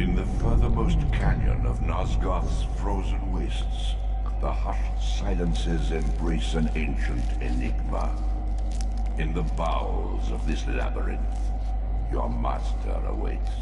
In the furthermost canyon of Nosgoth's frozen wastes, the hushed silences embrace an ancient enigma. In the bowels of this labyrinth, your master awaits.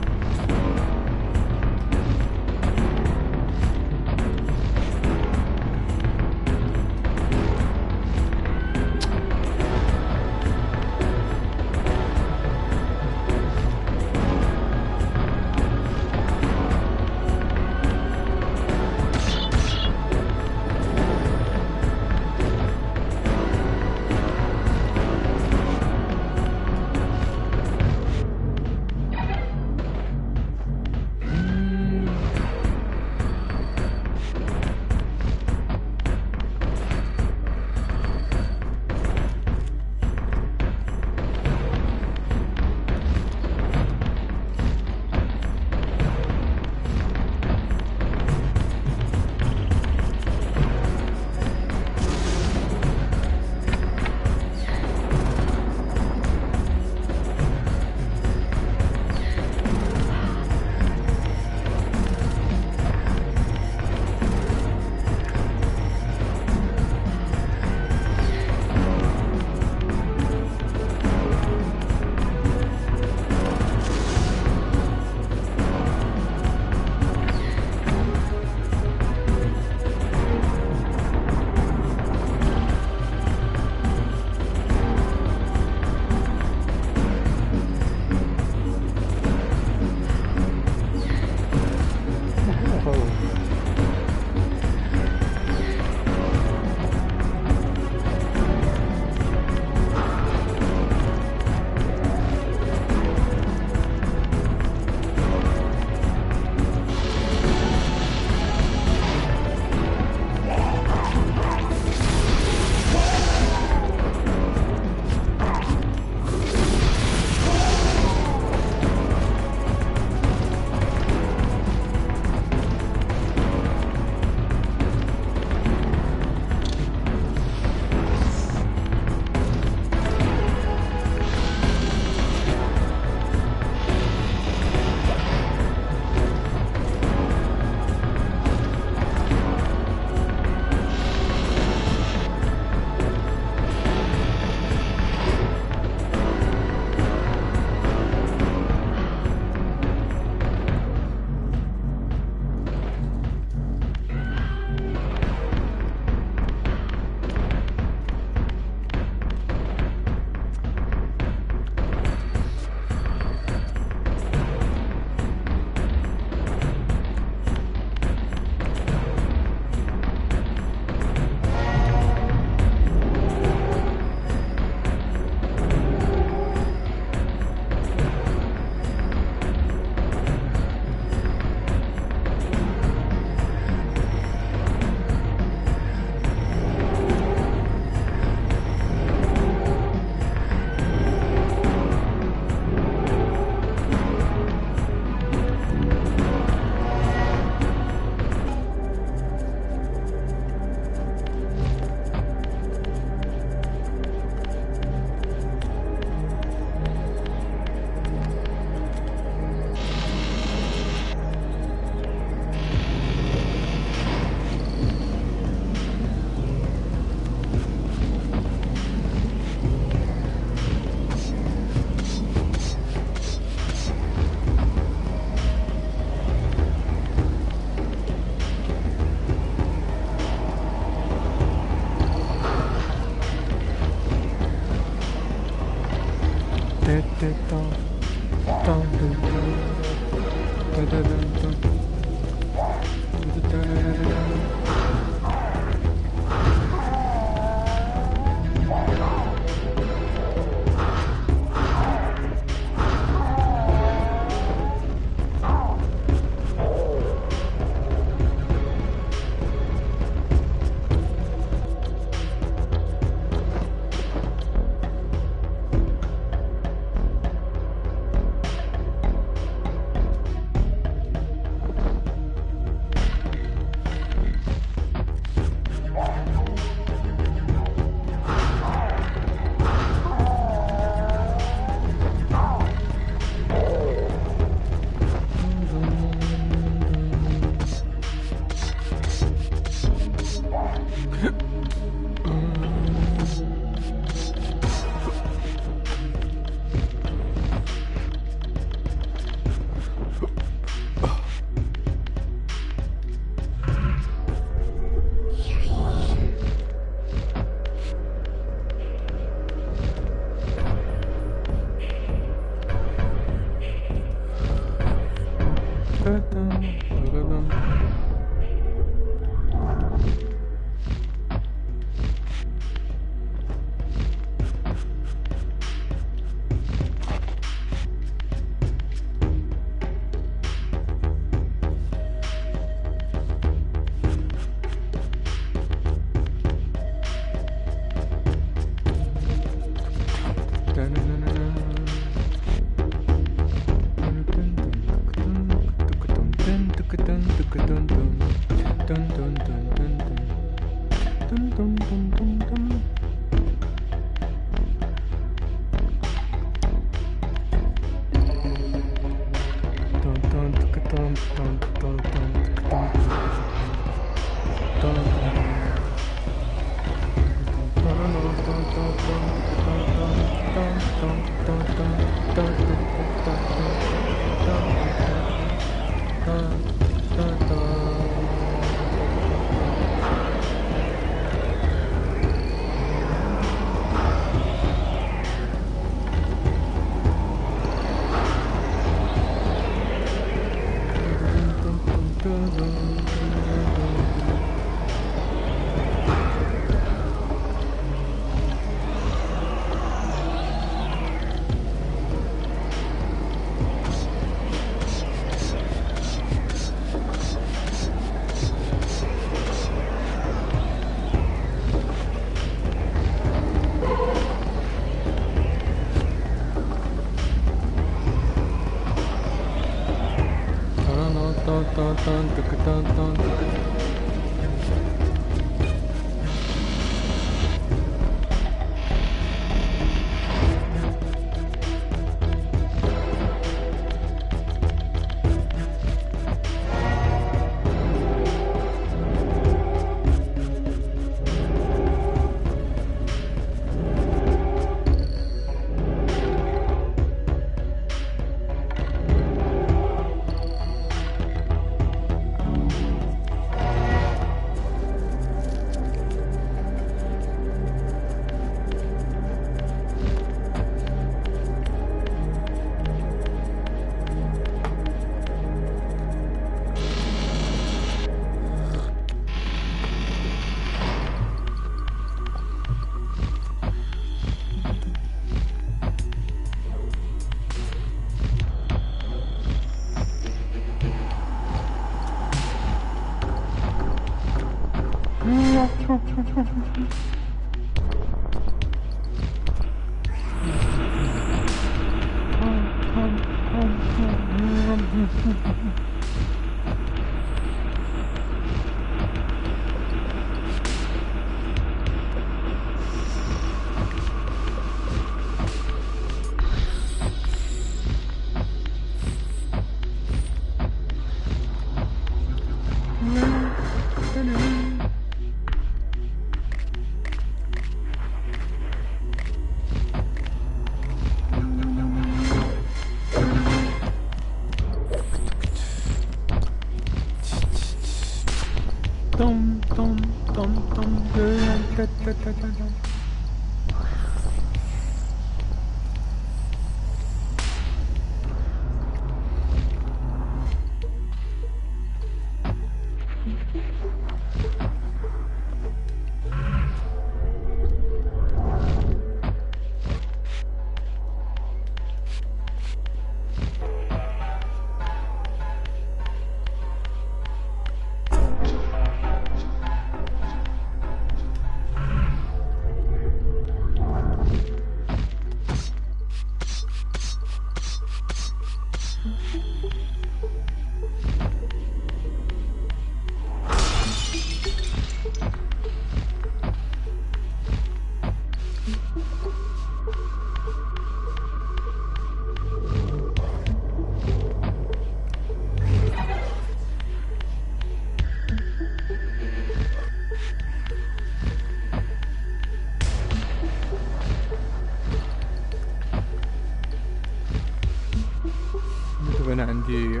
难题。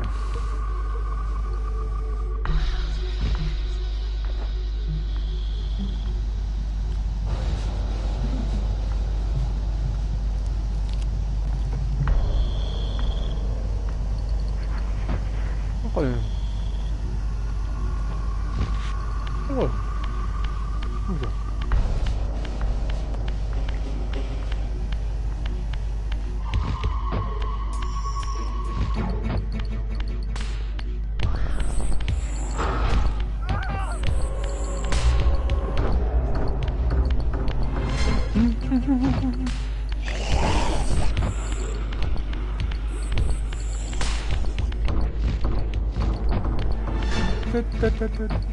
Oh. Oh. Okay.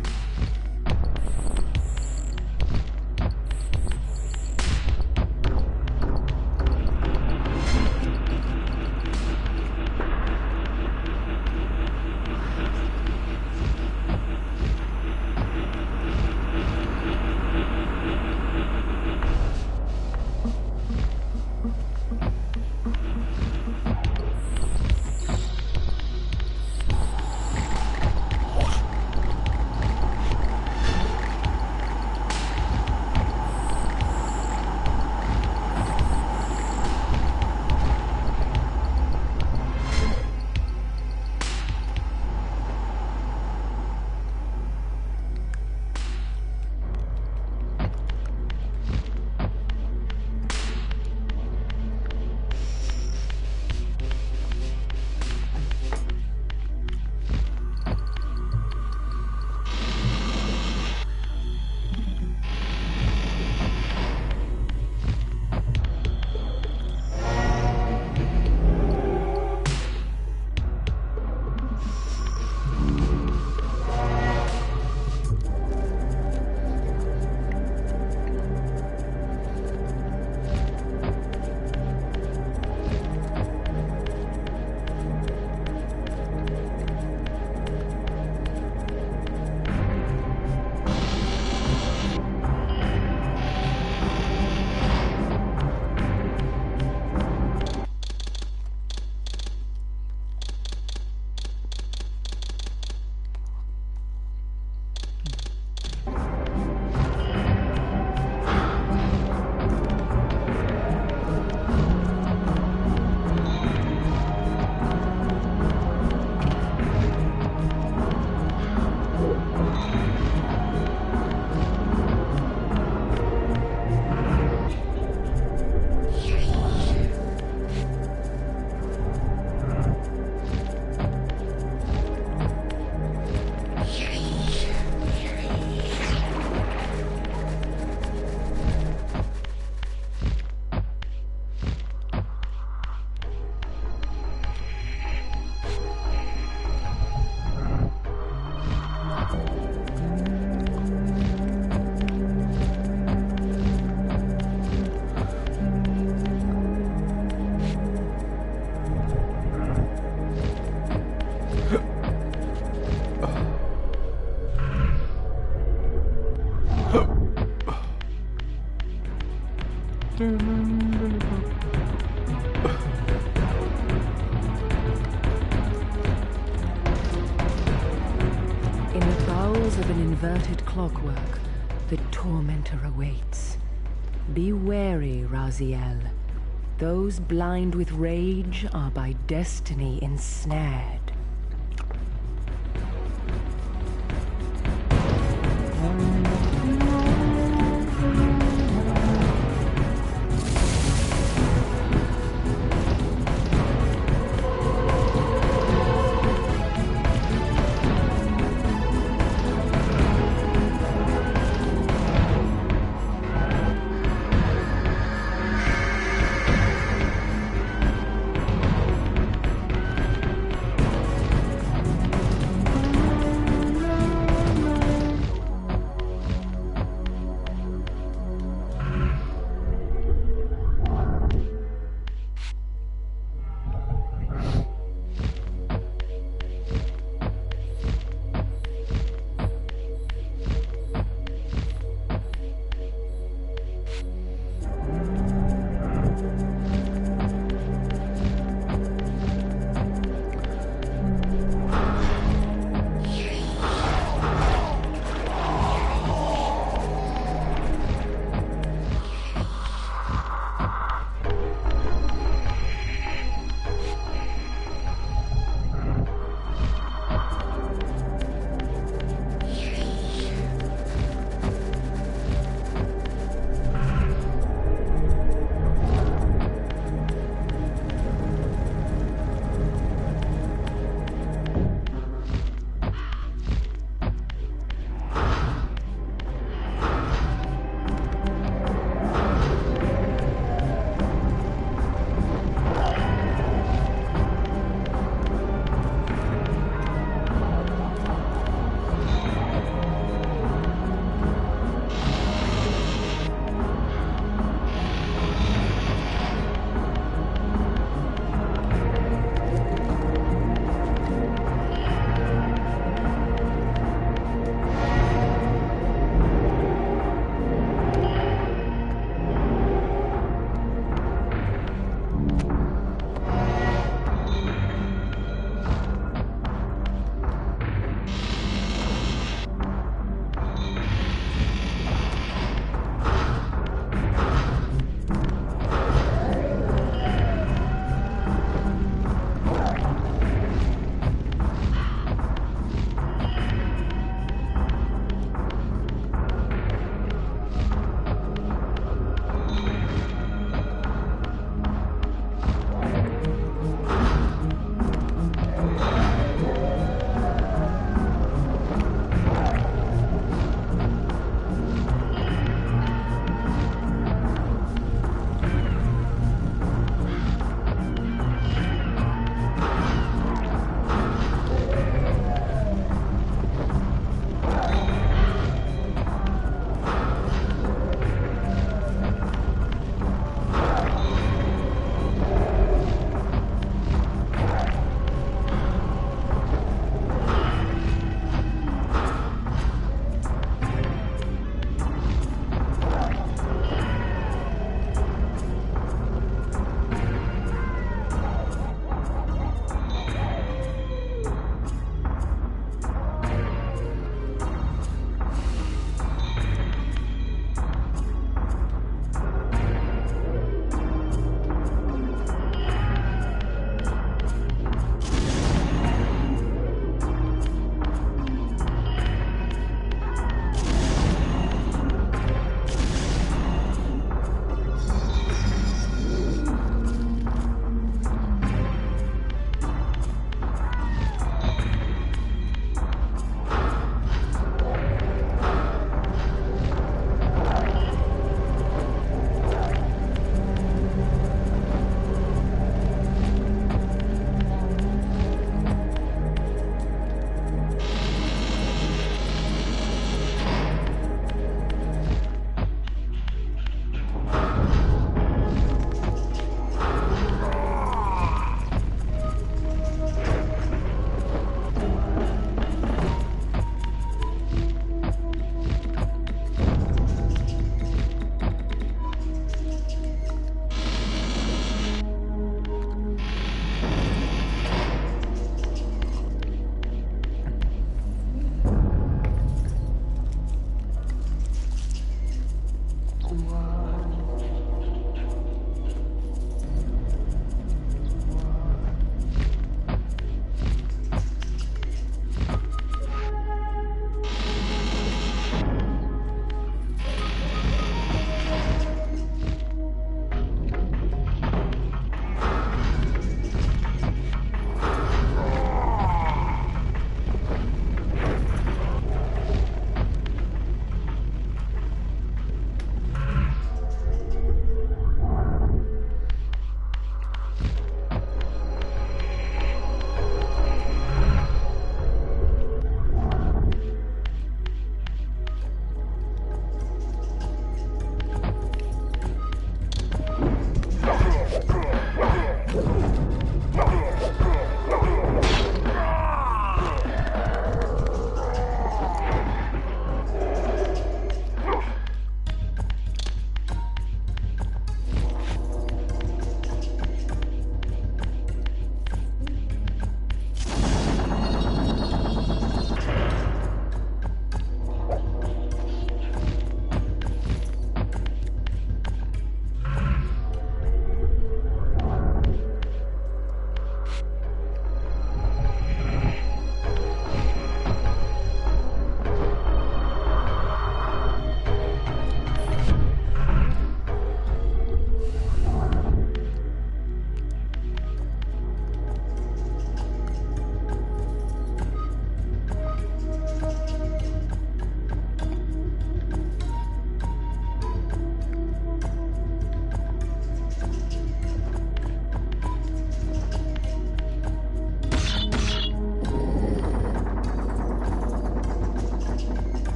In the bowels of an inverted clockwork, the tormentor awaits. Be wary, Raziel. Those blind with rage are by destiny ensnared.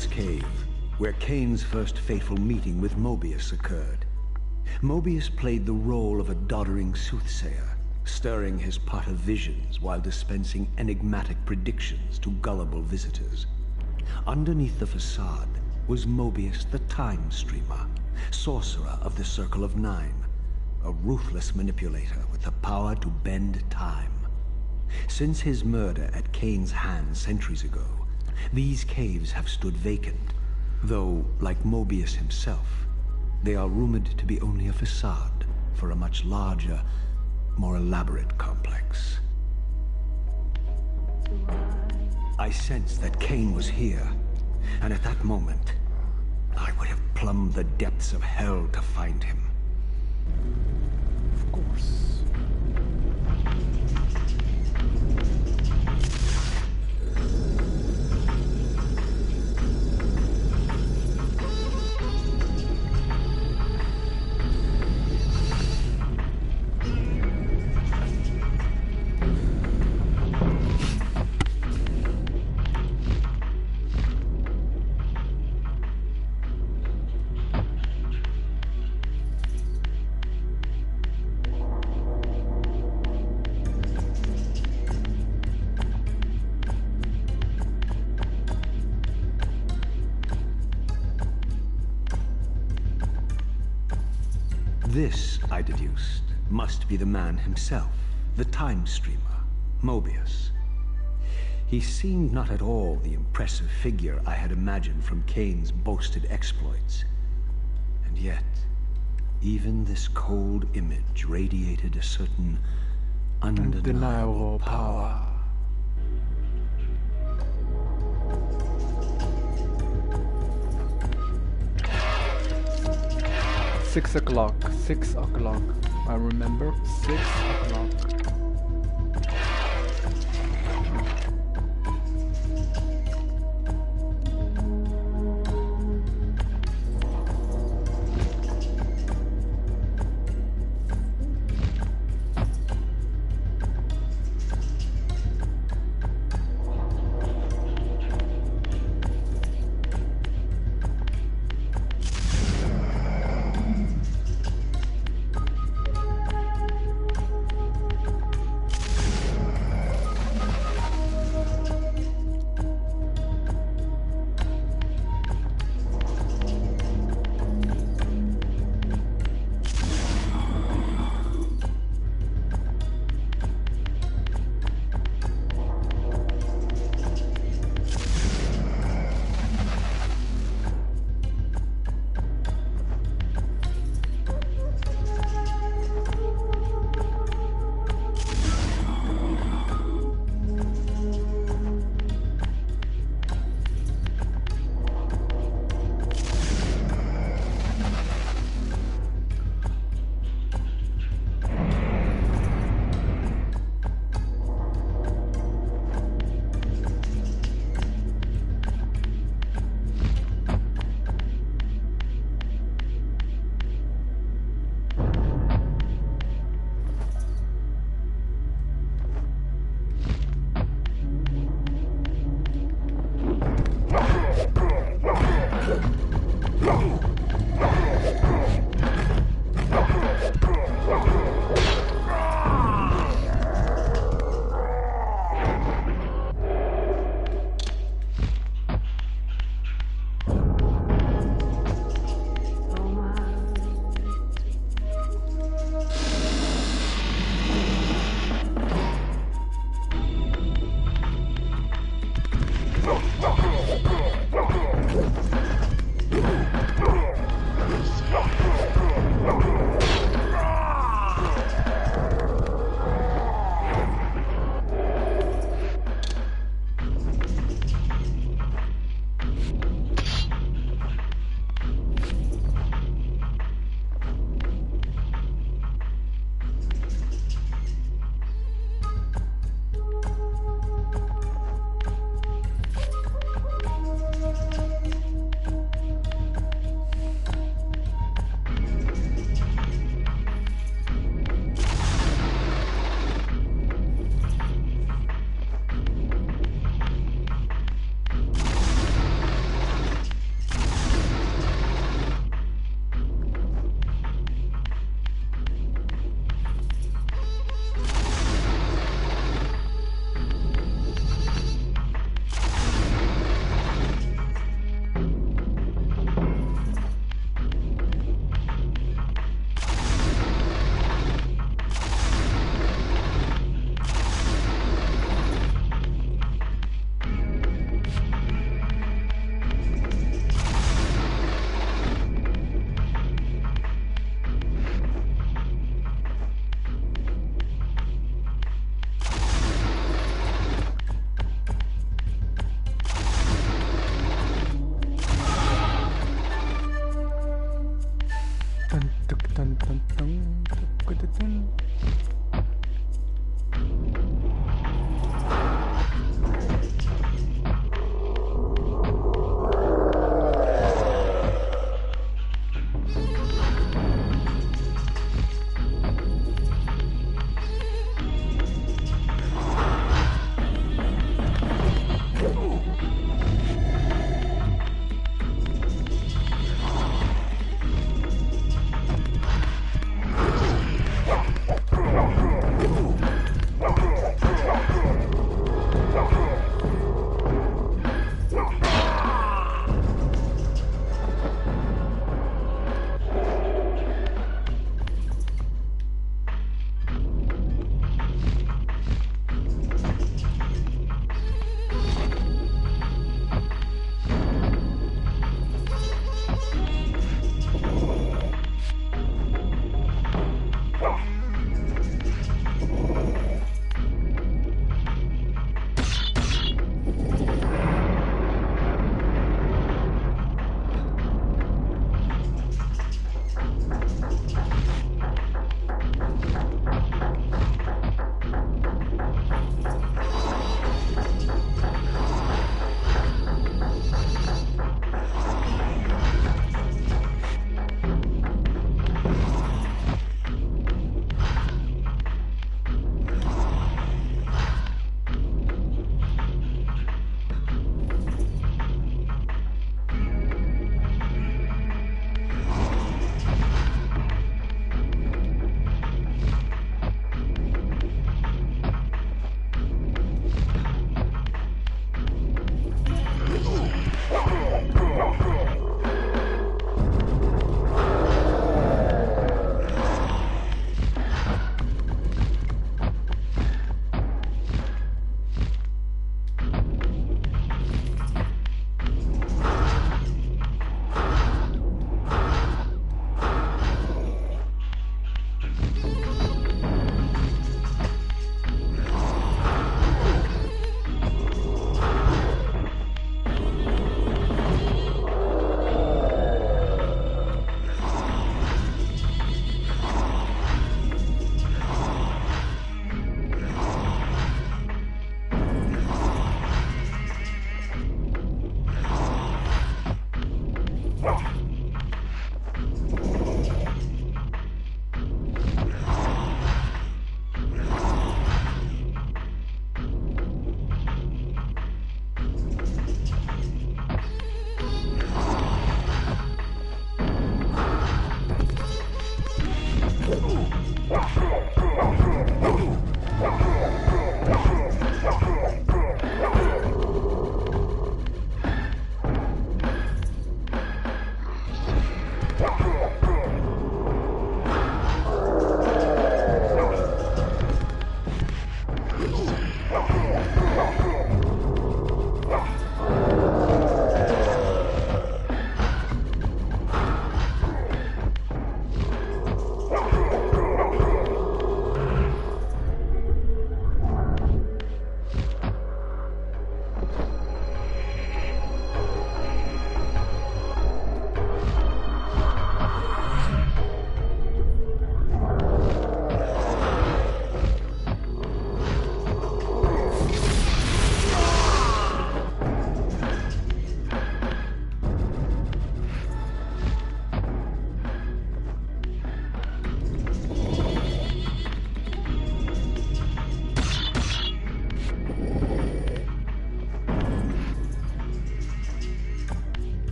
God's Cave, where Cain's first fateful meeting with Mobius occurred. Mobius played the role of a doddering soothsayer, stirring his pot of visions while dispensing enigmatic predictions to gullible visitors. Underneath the facade was Mobius the Time Streamer, sorcerer of the Circle of Nine, a ruthless manipulator with the power to bend time. Since his murder at Cain's hands centuries ago, these caves have stood vacant, though, like Mobius himself, they are rumored to be only a facade for a much larger, more elaborate complex. I sensed that Cain was here, and at that moment, I would have plumbed the depths of hell to find him. Of course. This, I deduced, must be the man himself, the Time Streamer, Mobius. He seemed not at all the impressive figure I had imagined from Cain's boasted exploits. And yet, even this cold image radiated a certain undeniable power. 6 o'clock, 6 o'clock. I remember 6 o'clock.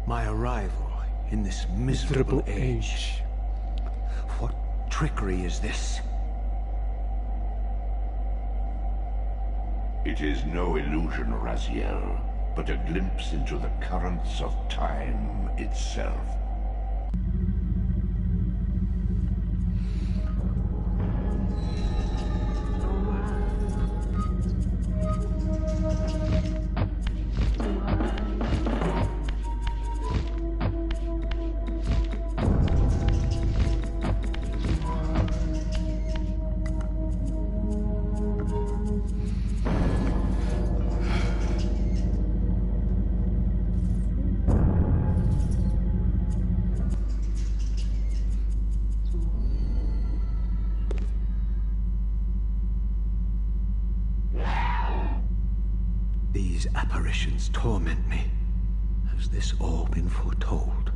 My arrival in this miserable age. What trickery is this? It is no illusion, Raziel, but a glimpse into the currents of time itself. These apparitions torment me. Has this all been foretold?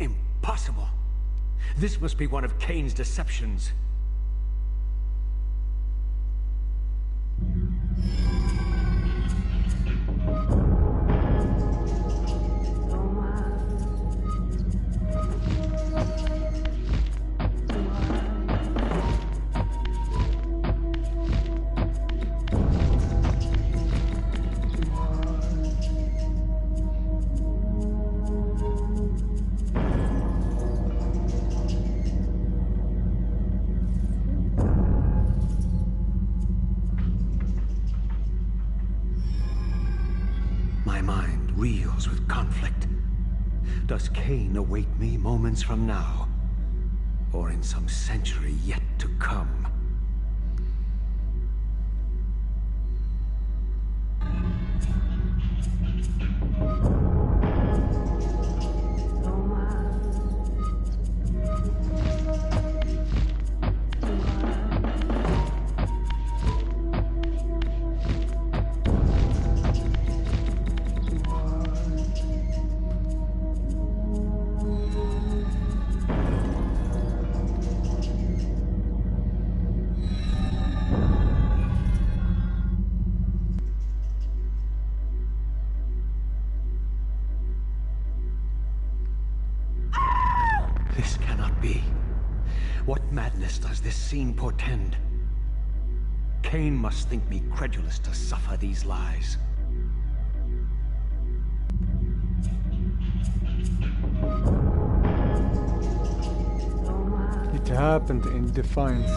Impossible! This must be one of Kain's deceptions. My mind reels with conflict. Does Kain await me moments from now? Or in some century yet to come? This cannot be. What madness does this scene portend? Kain must think me credulous to suffer these lies. It happened in Defiance.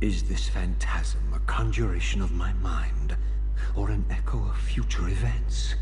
Is this phantasm a conjuration of my mind, or an echo of future events?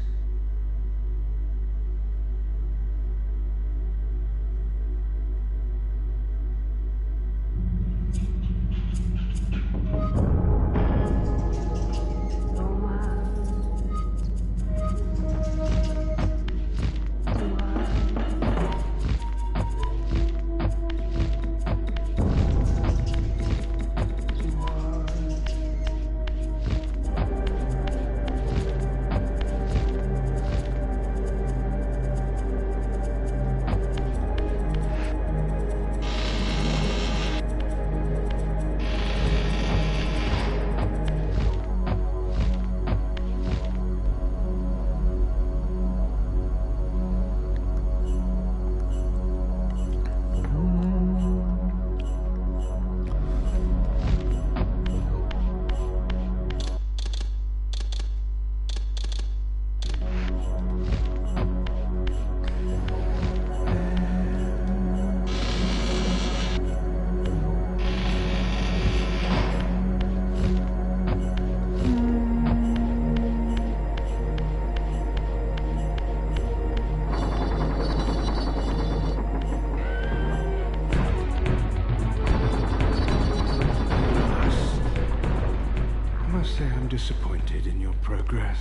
progress.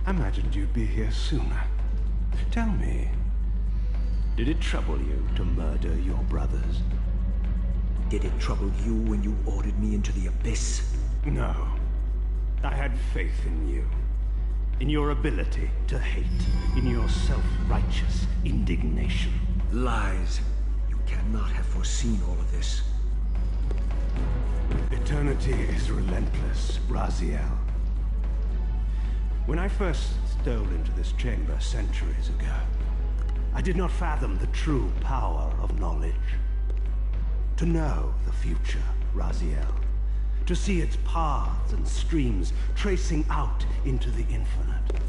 I imagined you'd be here sooner. Tell me, did it trouble you to murder your brothers? Did it trouble you when you ordered me into the abyss? No. I had faith in you. In your ability to hate. In your self-righteous indignation. Lies. You cannot have foreseen all of this. Eternity is relentless, Raziel. When I first stole into this chamber centuries ago, I did not fathom the true power of knowledge. To know the future, Raziel. To see its paths and streams tracing out into the infinite.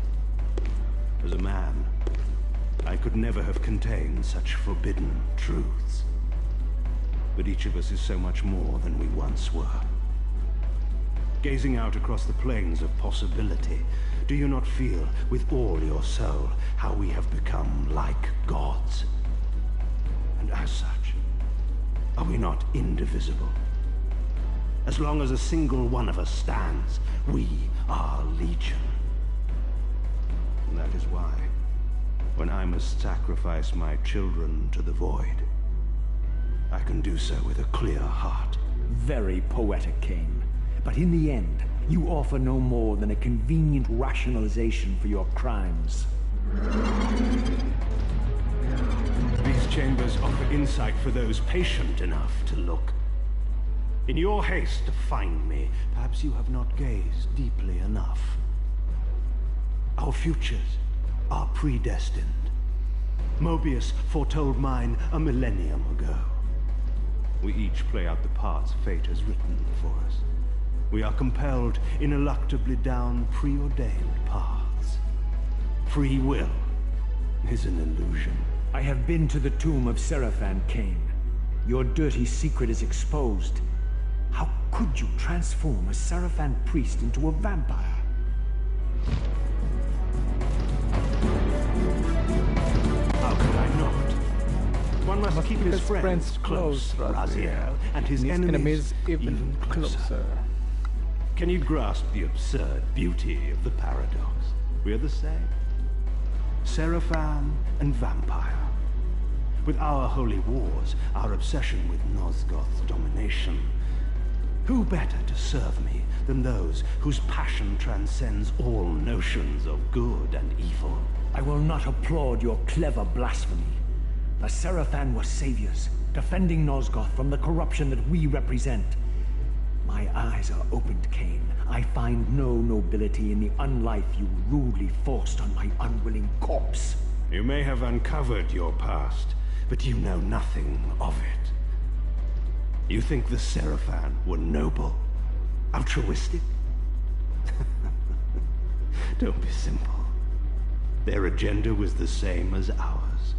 As a man, I could never have contained such forbidden truths. But each of us is so much more than we once were. Gazing out across the plains of possibility, do you not feel with all your soul how we have become like gods? And as such, are we not indivisible? As long as a single one of us stands, we are legion. And that is why, when I must sacrifice my children to the void, I can do so with a clear heart. Very poetic, Cain. But in the end, you offer no more than a convenient rationalization for your crimes. These chambers offer insight for those patient enough to look. In your haste to find me, perhaps you have not gazed deeply enough. Our futures are predestined. Mobius foretold mine a millennium ago. We each play out the parts fate has written for us. We are compelled ineluctably down preordained paths. Free will is an illusion. I have been to the tomb of Seraphan, Cain. Your dirty secret is exposed. How could you transform a Seraphan priest into a vampire? How could I not? One must keep his friends close, Raziel, and his enemies even closer. Can you grasp the absurd beauty of the paradox? We're the same. Seraphan and vampire. With our holy wars, our obsession with Nosgoth's domination, who better to serve me than those whose passion transcends all notions of good and evil? I will not applaud your clever blasphemy. The Seraphan were saviors, defending Nosgoth from the corruption that we represent. My eyes are opened, Cain. I find no nobility in the unlife you rudely forced on my unwilling corpse. You may have uncovered your past, but you know nothing of it. You think the Seraphan were noble, altruistic? Don't be simple. Their agenda was the same as ours.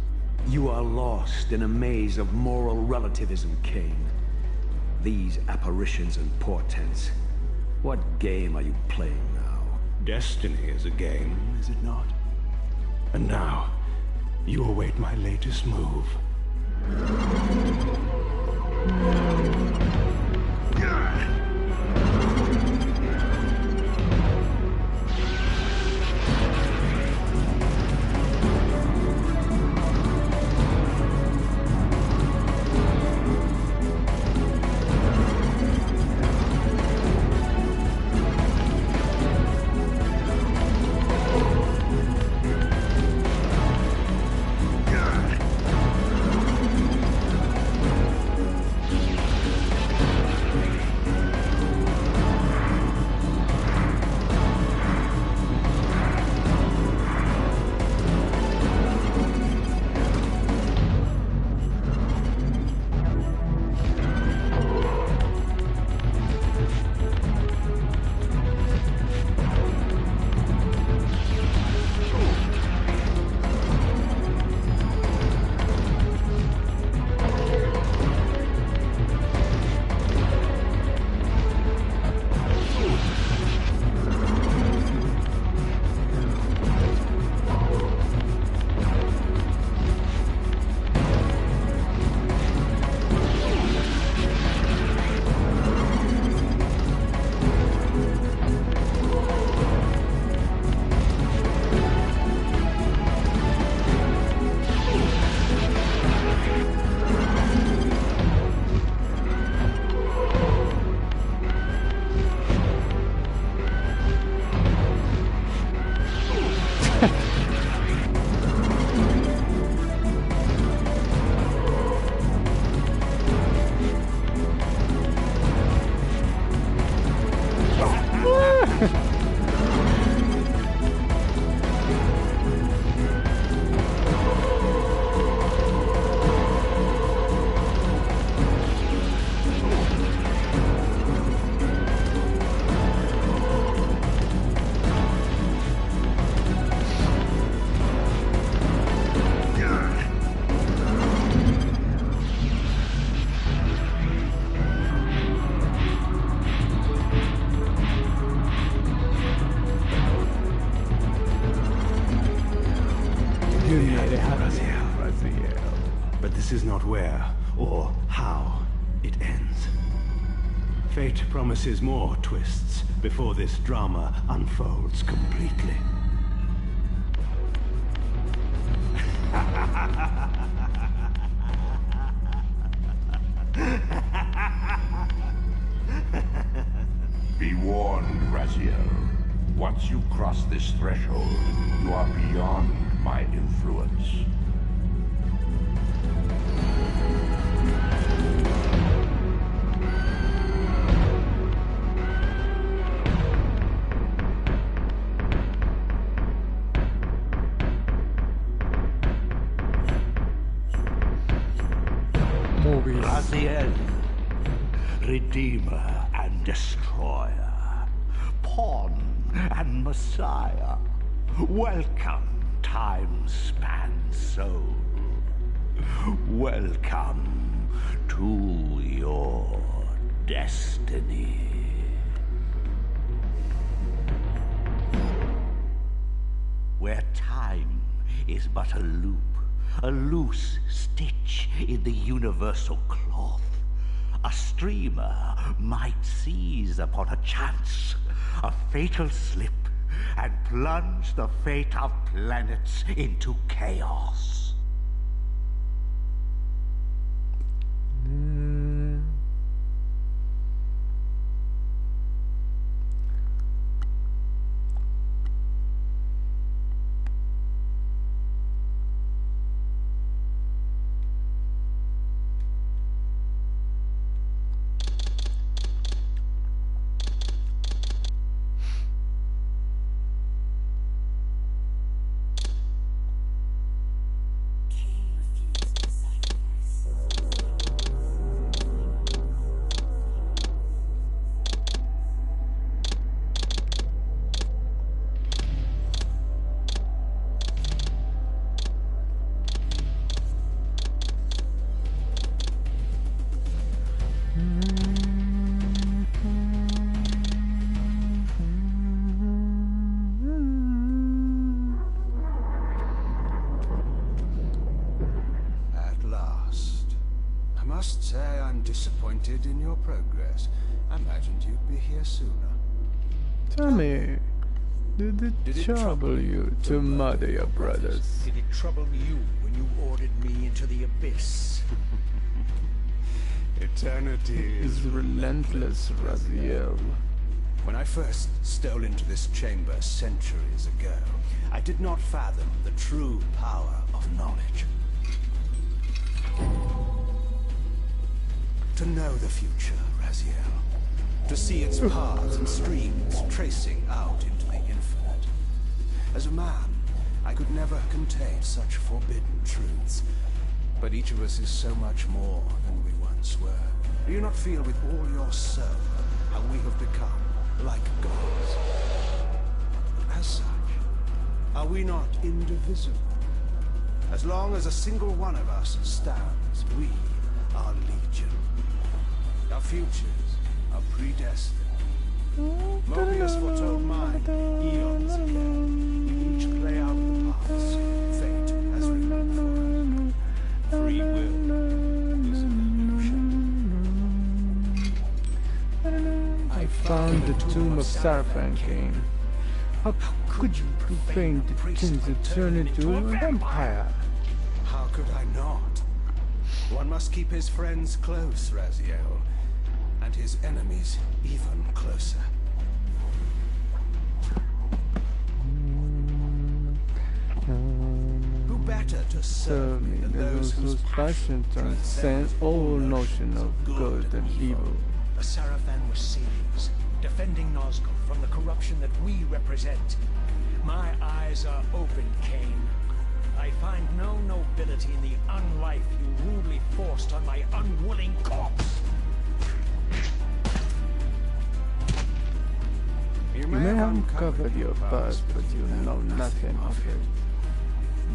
You are lost in a maze of moral relativism, Cain. These apparitions and portents. What game are you playing now? Destiny is a game, is it not? And now, you await my latest move. But this is not where or how it ends. Fate promises more twists before this drama unfolds completely. Be warned, Raziel. Once you cross this threshold, you are beyond my influence. Raziel, Redeemer and Destroyer, Pawn and Messiah. Welcome, time-span soul. Welcome to your destiny. Where time is but a loop, a loose stitch in the universal cloth, a streamer might seize upon a chance, a fatal slip, and plunge the fate of planets into chaos. Disappointed in your progress. I imagined you'd be here sooner. Tell me, did it trouble you to murder your brothers? Did it trouble you when you ordered me into the abyss? Eternity Is relentless, Raziel. When I first stole into this chamber centuries ago, I did not fathom the true power of knowledge. To know the future, Raziel. To see its paths and streams tracing out into the infinite. As a man, I could never contain such forbidden truths. But each of us is so much more than we once were. Do you not feel with all your soul how we have become like gods? As such, are we not indivisible? As long as a single one of us stands, we are legion. Our futures are predestined. Mobius foretold mine eons ago. We each play out the parts fate has written for us. Free will is an illusion. I found the tomb of Sarafan King. How could you prevent the king to turn into a vampire? How could I not? One must keep his friends close, Raziel. And his enemies even closer. Who better to serve me than those whose passion transcends all notion of good and evil? The Sarafan were seers, defending Nazgul from the corruption that we represent. My eyes are open, Cain. I find no nobility in the unlife you rudely forced on my unwilling corpse. You may have uncovered your past, but you know nothing of it.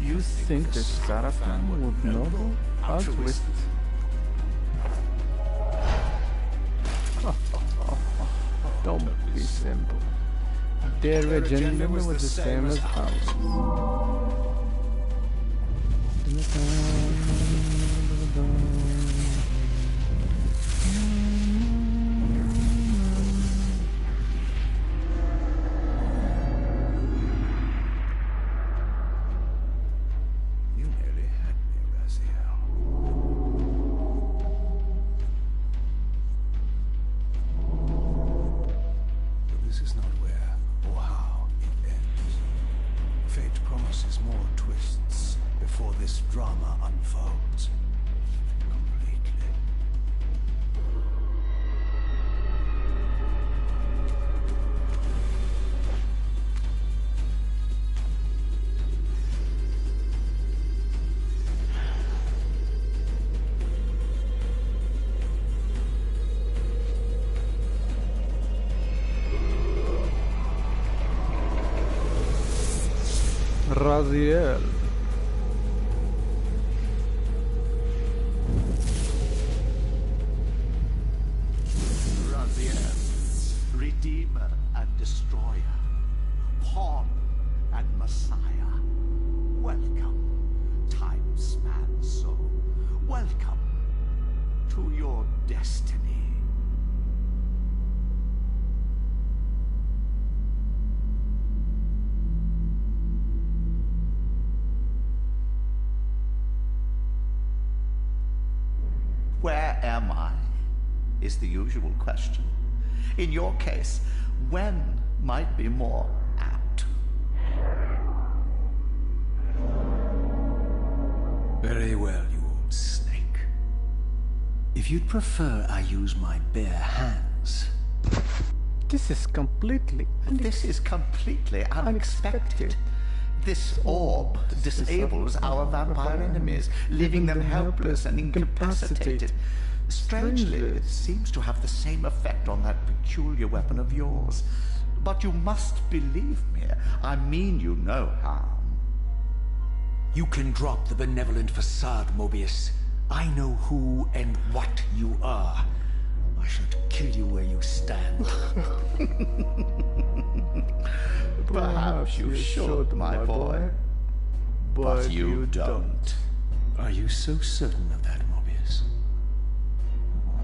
You think the Sarafan would know how to twist? Don't be simple. Their agenda was the same as ours. Raziel. Raziel, Redeemer and Destroyer, Pawn and Messiah. Welcome, time-span soul. Welcome to your destiny. Where am I? Is the usual question. In your case, when might be more apt. Very well, you old snake. If you'd prefer I use my bare hands... This is completely unexpected. This orb disables our vampire enemies, leaving them helpless and incapacitated. Strangely, it seems to have the same effect on that peculiar weapon of yours. But you must believe me. I mean you no harm. You can drop the benevolent facade, Mobius. I know who and what you are. I should kill you where you stand. Perhaps you should, my boy. But you don't. Are you so certain of that, Mobius?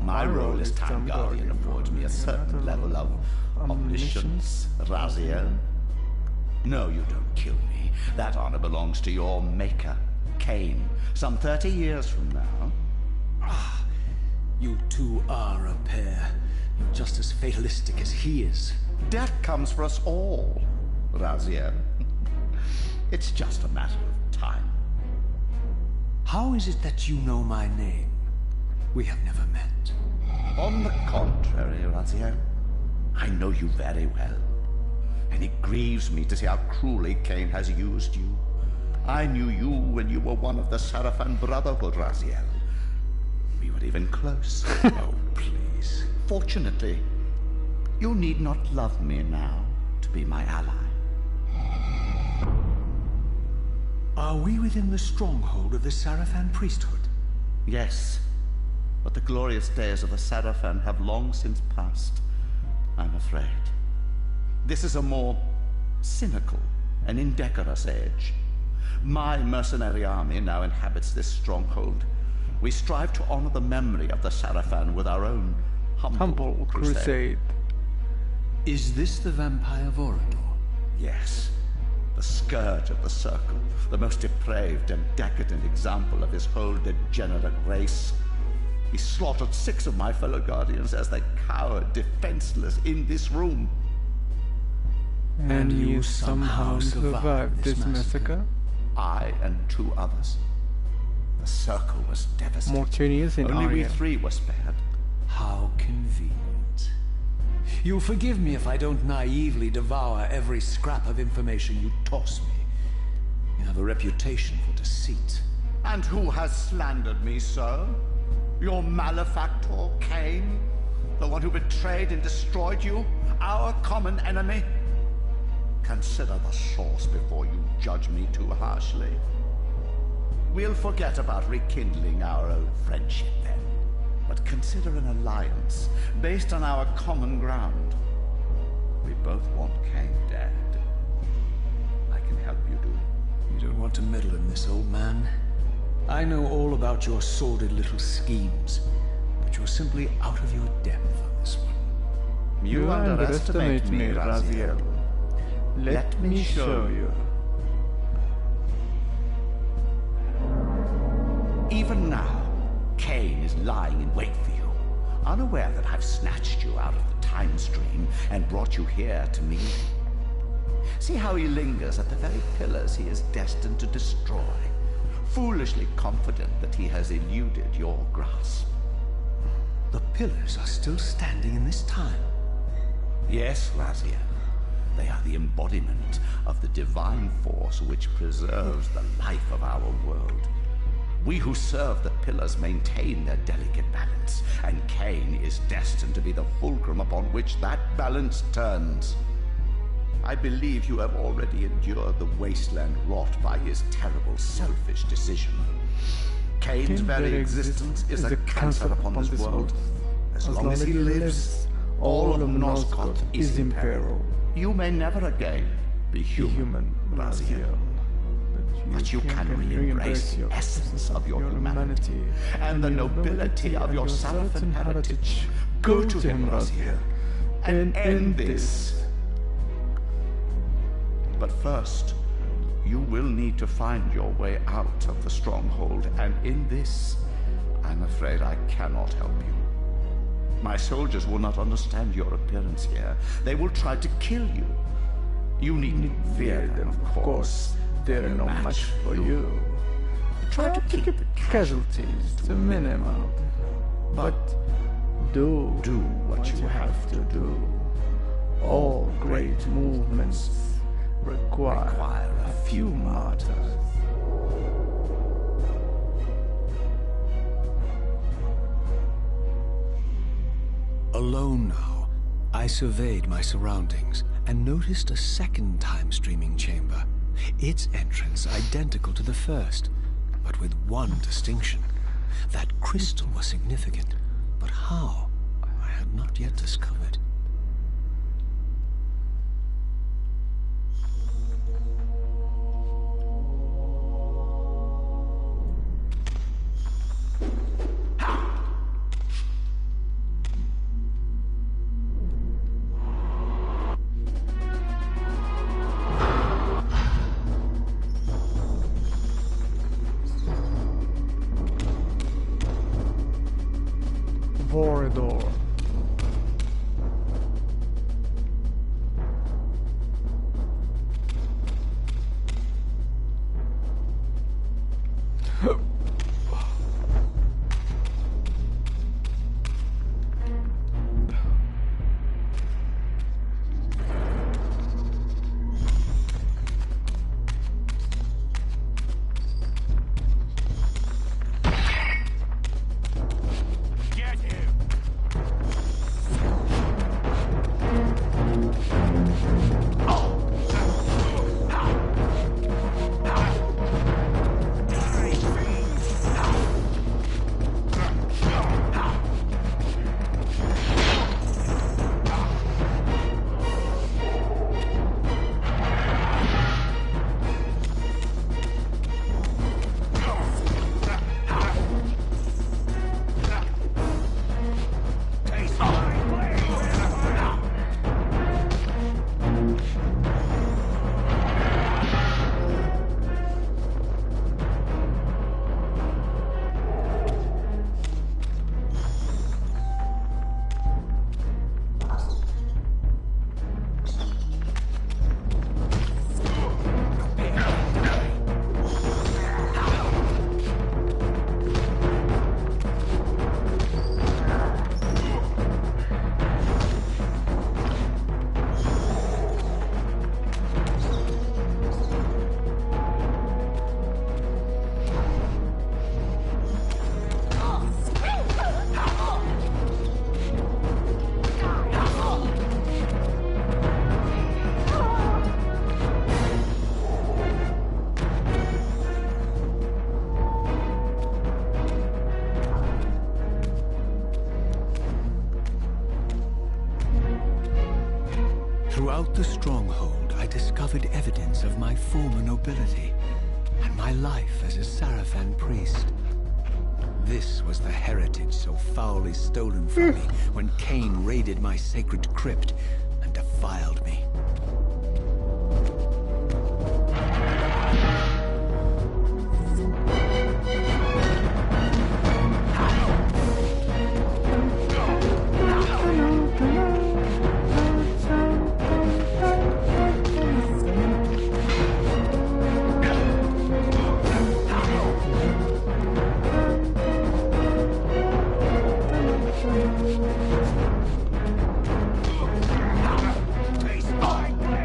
My role as Time Guardian affords me a certain level of omniscience, Raziel. No, you don't kill me. That honor belongs to your maker, Cain, some 30 years from now. Ah, you two are a pair. You're just as fatalistic as he is. Death comes for us all, Raziel. It's just a matter of time. How is it that you know my name? We have never met. On the contrary, Raziel, I know you very well. And it grieves me to see how cruelly Cain has used you. I knew you when you were one of the Sarafan Brotherhood, Raziel. We were even close. Oh, please. Fortunately, you need not love me now to be my ally. Are we within the stronghold of the Sarafan priesthood? Yes, but the glorious days of the Sarafan have long since passed, I'm afraid. This is a more cynical and indecorous age. My mercenary army now inhabits this stronghold. We strive to honor the memory of the Sarafan with our own humble crusade. Is this the vampire Vorador? Yes. The scourge of the Circle, the most depraved and decadent example of his whole degenerate race. He slaughtered 6 of my fellow Guardians as they cowered defenseless in this room. And you somehow survived this massacre? I and 2 others. The Circle was devastated. Mortunius and Only we Arya. 3 were spared. How convenient. You'll forgive me if I don't naively devour every scrap of information you toss me. You have a reputation for deceit. And who has slandered me so? Your malefactor, Cain? The one who betrayed and destroyed you? Our common enemy? Consider the source before you judge me too harshly. We'll forget about rekindling our old friendship then. But consider an alliance based on our common ground. We both want Cain dead. I can help you do it. You don't want to meddle in this, old man. I know all about your sordid little schemes, but you're simply out of your depth on this one. You underestimate me, Raziel. Let me show you. Even now, Cain is lying in wait for you, unaware that I've snatched you out of the time stream and brought you here to me. See how he lingers at the very pillars he is destined to destroy, foolishly confident that he has eluded your grasp. The pillars are still standing in this time. Yes, Raziel. They are the embodiment of the divine force which preserves the life of our world. We who serve the pillars maintain their delicate balance, and Cain is destined to be the fulcrum upon which that balance turns. I believe you have already endured the wasteland wrought by his terrible, selfish decision. Kane's very existence is a cancer upon this world. As long as he lives, all of Nosgoth is in peril. You may never again be human, Raziel. But you can re-embrace the essence of your humanity and the nobility of your Sarafan heritage. Go to him, Raziel, and end this. But first, you will need to find your way out of the stronghold, and in this, I'm afraid I cannot help you. My soldiers will not understand your appearance here. They will try to kill you. You needn't fear them, of course. They're no match for you. Try to keep the casualties to minimum, but do what you have to do. All great movements require a few martyrs. Alone now, I surveyed my surroundings and noticed a second time-streaming chamber. Its entrance identical to the first, but with one distinction. That crystal was significant, but how, I had not yet discovered. Corridor. Throughout the stronghold, I discovered evidence of my former nobility and my life as a Sarafan priest. This was the heritage so foully stolen from me when Kane raided my sacred crypt and defiled me. Taste my blade!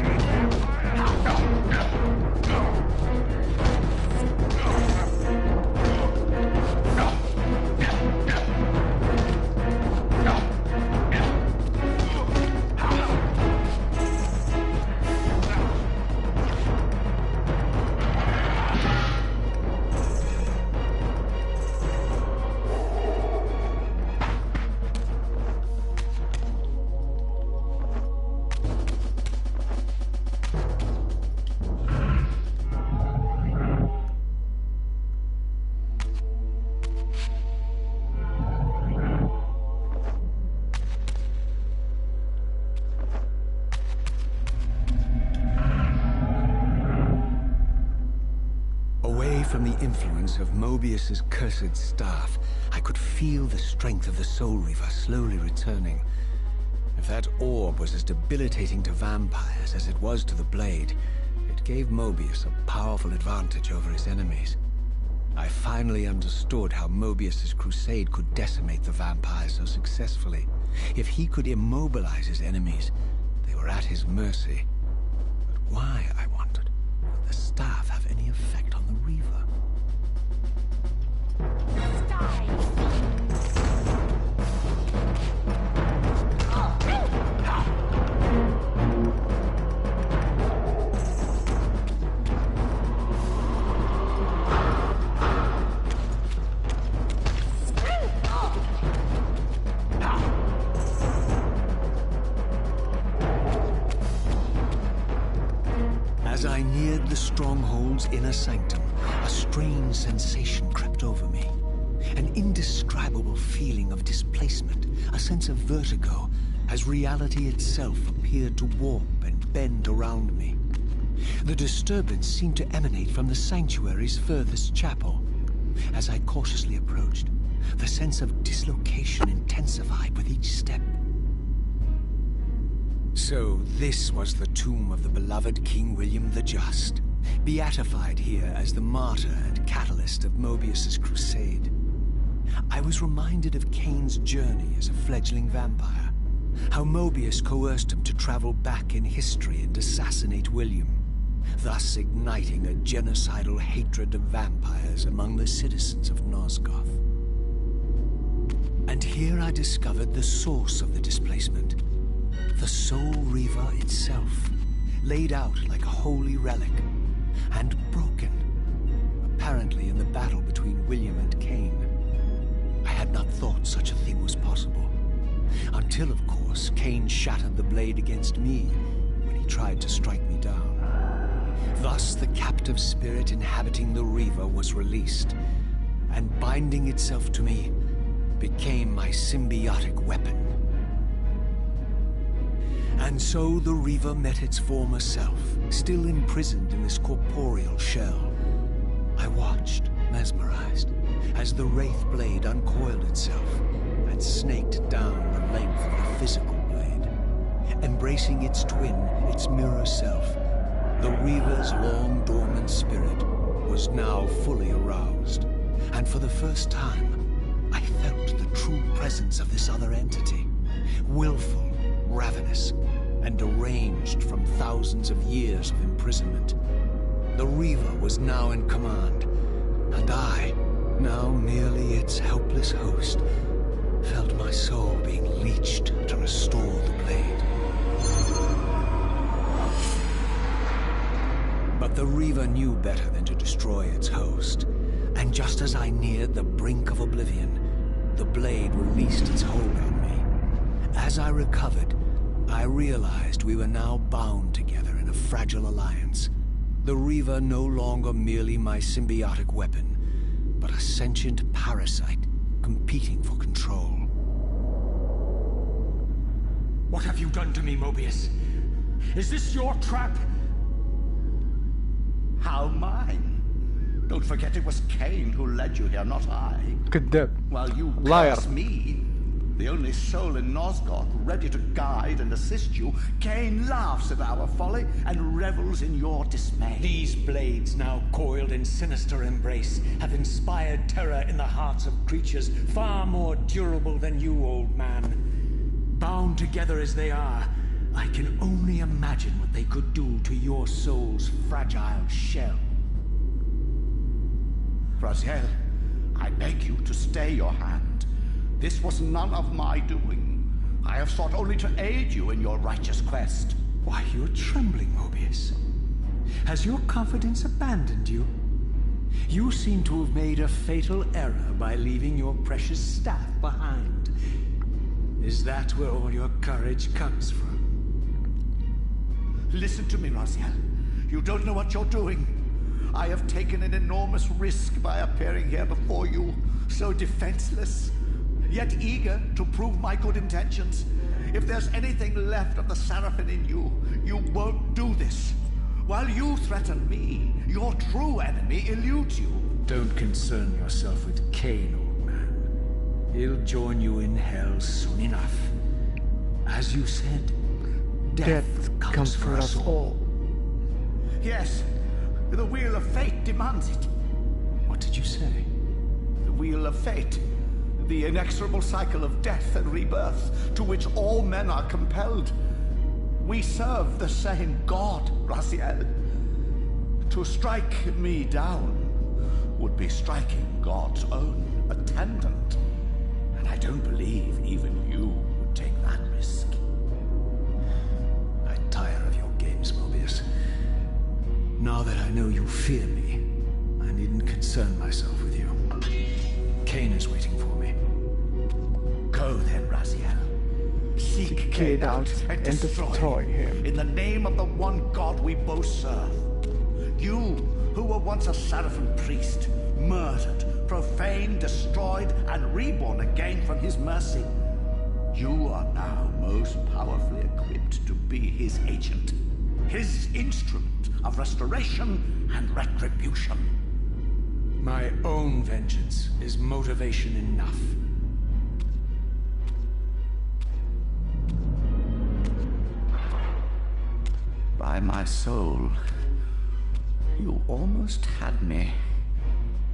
from the influence of Mobius's cursed staff, I could feel the strength of the Soul Reaver slowly returning. If that orb was as debilitating to vampires as it was to the blade, it gave Mobius a powerful advantage over his enemies. I finally understood how Mobius's crusade could decimate the vampires so successfully. If he could immobilize his enemies, they were at his mercy. But why, I wondered, would the staff have any effect on the Reaver? As I neared the stronghold's inner sanctum, a strange sensation crept over me. An indescribable feeling of displacement, a sense of vertigo, as reality itself appeared to warp and bend around me. The disturbance seemed to emanate from the sanctuary's furthest chapel. As I cautiously approached, the sense of dislocation intensified with each step. So this was the tomb of the beloved King William the Just, beatified here as the martyr and catalyst of Mobius's crusade. I was reminded of Kane's journey as a fledgling vampire, how Mobius coerced him to travel back in history and assassinate William, thus igniting a genocidal hatred of vampires among the citizens of Nosgoth. And here I discovered the source of the displacement. The Soul Reaver itself, laid out like a holy relic, and broken, apparently in the battle between William and Kane. I had not thought such a thing was possible, until, of course, Kane shattered the blade against me when he tried to strike me down. Thus, the captive spirit inhabiting the Reaver was released, and binding itself to me, became my symbiotic weapon. And so the Reaver met its former self, still imprisoned in this corporeal shell. I watched, mesmerized, as the Wraith blade uncoiled itself and snaked down the length of the physical blade. Embracing its twin, its mirror self, the Reaver's long-dormant spirit was now fully aroused. And for the first time, I felt the true presence of this other entity, willful, ravenous, and deranged from thousands of years of imprisonment. The Reaver was now in command, and I, now merely its helpless host, felt my soul being leeched to restore the blade. But the Reaver knew better than to destroy its host, and just as I neared the brink of oblivion, the blade released its hold on me. As I recovered, I realized we were now bound together in a fragile alliance. The Reaver no longer merely my symbiotic weapon, but a sentient parasite competing for control. What have you done to me, Mobius? Is this your trap? How mine? Don't forget it was Kane who led you here, not I. كذاب. While you Liar. curse me, the only soul in Nosgoth ready to guide and assist you, Kane laughs at our folly and revels in your dismay. These blades, now coiled in sinister embrace, have inspired terror in the hearts of creatures far more durable than you, old man. Bound together as they are, I can only imagine what they could do to your soul's fragile shell. Raziel, I beg you to stay your hand. This was none of my doing. I have sought only to aid you in your righteous quest. Why, you're trembling, Mobius. Has your confidence abandoned you? You seem to have made a fatal error by leaving your precious staff behind. Is that where all your courage comes from? Listen to me, Raziel. You don't know what you're doing. I have taken an enormous risk by appearing here before you, so defenseless, yet eager to prove my good intentions. If there's anything left of the Seraphim in you, you won't do this. While you threaten me, your true enemy eludes you. Don't concern yourself with Cain, old man. He'll join you in hell soon enough. As you said, death comes for us all. Yes, the wheel of fate demands it. What did you say? The wheel of fate. The inexorable cycle of death and rebirth to which all men are compelled. We serve the same God, Raziel. To strike me down would be striking God's own attendant. And I don't believe even you would take that risk. I tire of your games, Mobius. Now that I know you fear me, I needn't concern myself with you. Cain is waiting for me. Go then, Raziel. Seek Cain out and destroy him. In the name of the one God we both serve. You, who were once a Seraphim priest, murdered, profaned, destroyed, and reborn again from his mercy. You are now most powerfully equipped to be his agent. His instrument of restoration and retribution. My own vengeance is motivation enough. By my soul, you almost had me,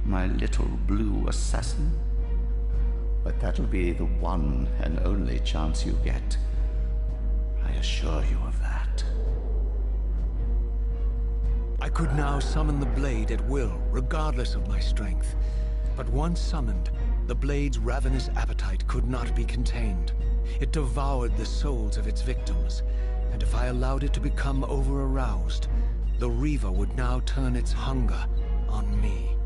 my little blue assassin. But that'll be the one and only chance you get. I assure you of that. I could now summon the blade at will, regardless of my strength. But once summoned, the blade's ravenous appetite could not be contained. It devoured the souls of its victims, and if I allowed it to become over-aroused, the Reaver would now turn its hunger on me.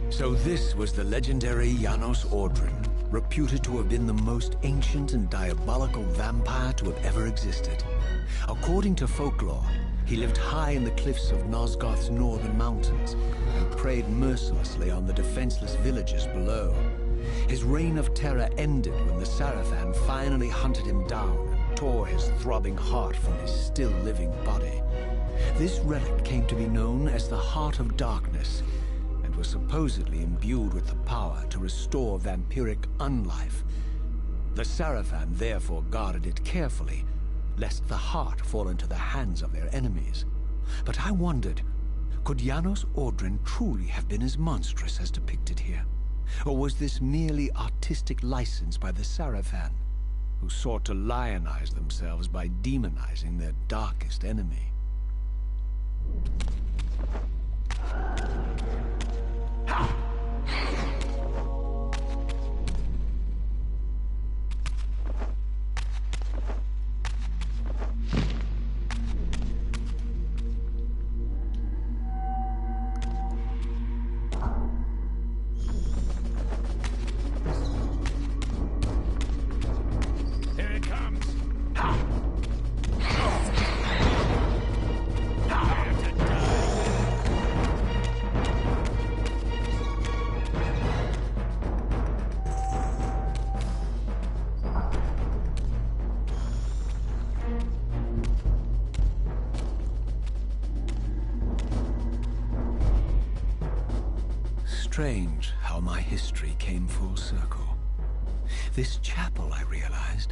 So this was the legendary Janos Ordren, reputed to have been the most ancient and diabolical vampire to have ever existed. According to folklore, he lived high in the cliffs of Nosgoth's northern mountains and preyed mercilessly on the defenseless villagers below. His reign of terror ended when the Sarafan finally hunted him down and tore his throbbing heart from his still-living body. This relic came to be known as the Heart of Darkness, and was supposedly imbued with the power to restore vampiric unlife. The Sarafan therefore guarded it carefully, lest the heart fall into the hands of their enemies. But I wondered, could Janos Ordren truly have been as monstrous as depicted here? Or was this merely artistic license by the Sarafan, who sought to lionize themselves by demonizing their darkest enemy? Strange how my history came full circle. This chapel, I realized,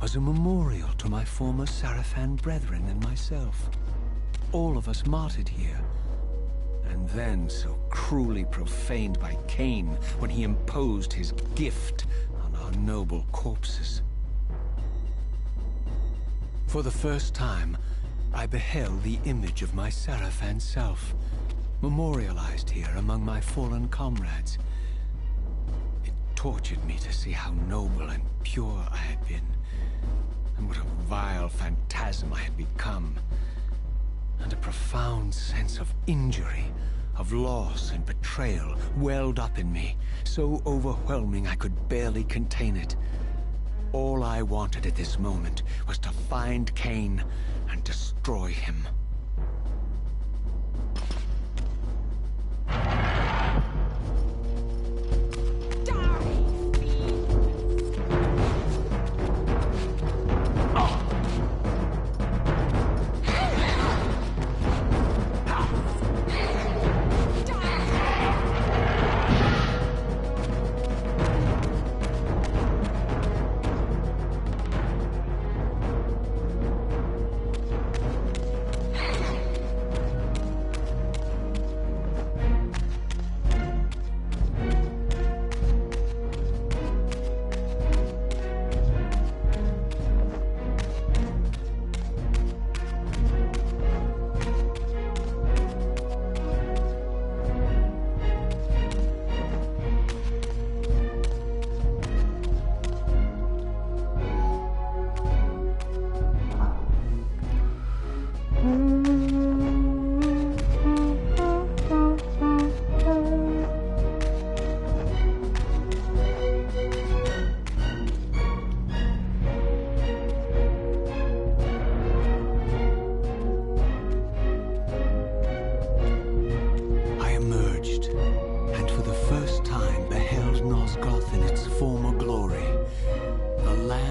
was a memorial to my former Sarafan brethren and myself. All of us martyred here, and then so cruelly profaned by Cain when he imposed his gift on our noble corpses. For the first time, I beheld the image of my Sarafan self, memorialized here among my fallen comrades. It tortured me to see how noble and pure I had been, and what a vile phantasm I had become, and a profound sense of injury, of loss and betrayal welled up in me, so overwhelming I could barely contain it. All I wanted at this moment was to find Cain and destroy him.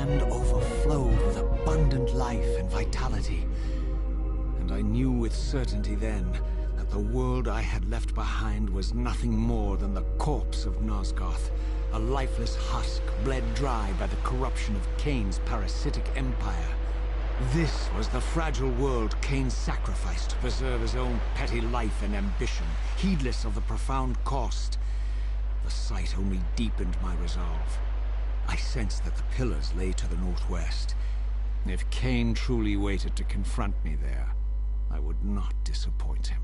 land overflowed with abundant life and vitality. And I knew with certainty then that the world I had left behind was nothing more than the corpse of Nosgoth, a lifeless husk bled dry by the corruption of Kain's parasitic empire. This was the fragile world Kain sacrificed to preserve his own petty life and ambition, heedless of the profound cost. The sight only deepened my resolve. I sensed that the pillars lay to the northwest. If Kain truly waited to confront me there, I would not disappoint him.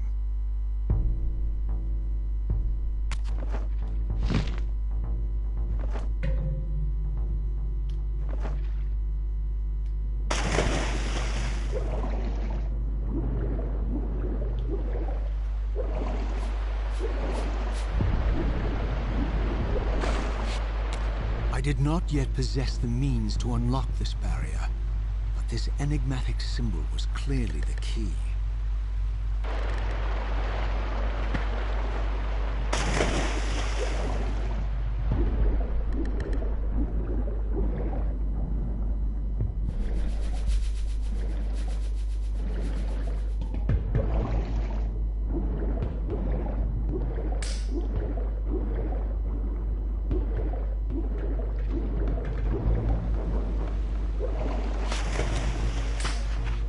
I did not yet possess the means to unlock this barrier, but this enigmatic symbol was clearly the key.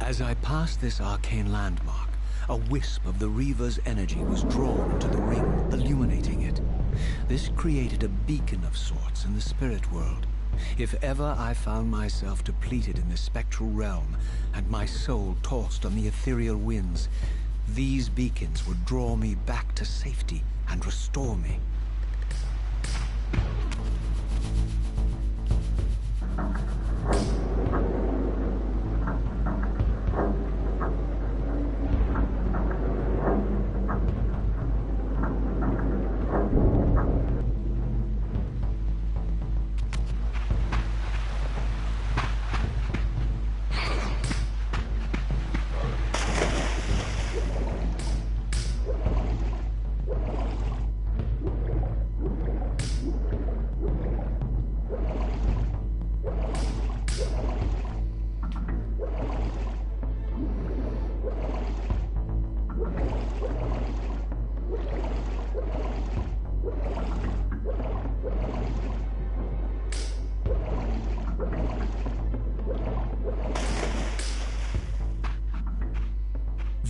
As I passed this arcane landmark, a wisp of the Reaver's energy was drawn into the ring, illuminating it. This created a beacon of sorts in the spirit world. If ever I found myself depleted in the spectral realm, and my soul tossed on the ethereal winds, these beacons would draw me back to safety and restore me.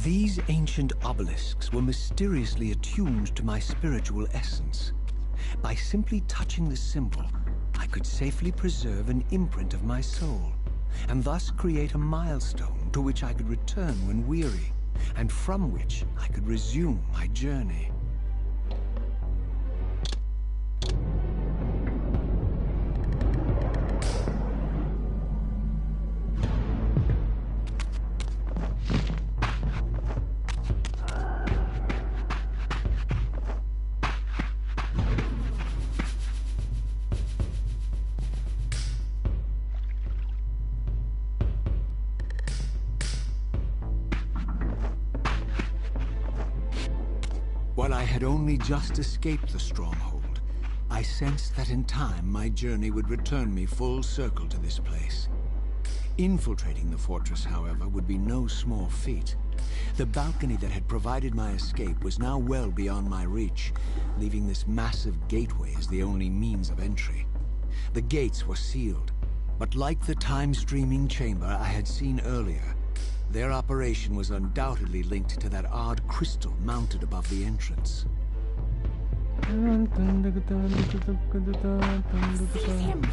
These ancient obelisks were mysteriously attuned to my spiritual essence. By simply touching the symbol, I could safely preserve an imprint of my soul, and thus create a milestone to which I could return when weary, and from which I could resume my journey. While I had only just escaped the stronghold, I sensed that in time my journey would return me full circle to this place. Infiltrating the fortress, however, would be no small feat. The balcony that had provided my escape was now well beyond my reach, leaving this massive gateway as the only means of entry. The gates were sealed, but like the time-streaming chamber I had seen earlier, their operation was undoubtedly linked to that odd crystal mounted above the entrance. Seize him!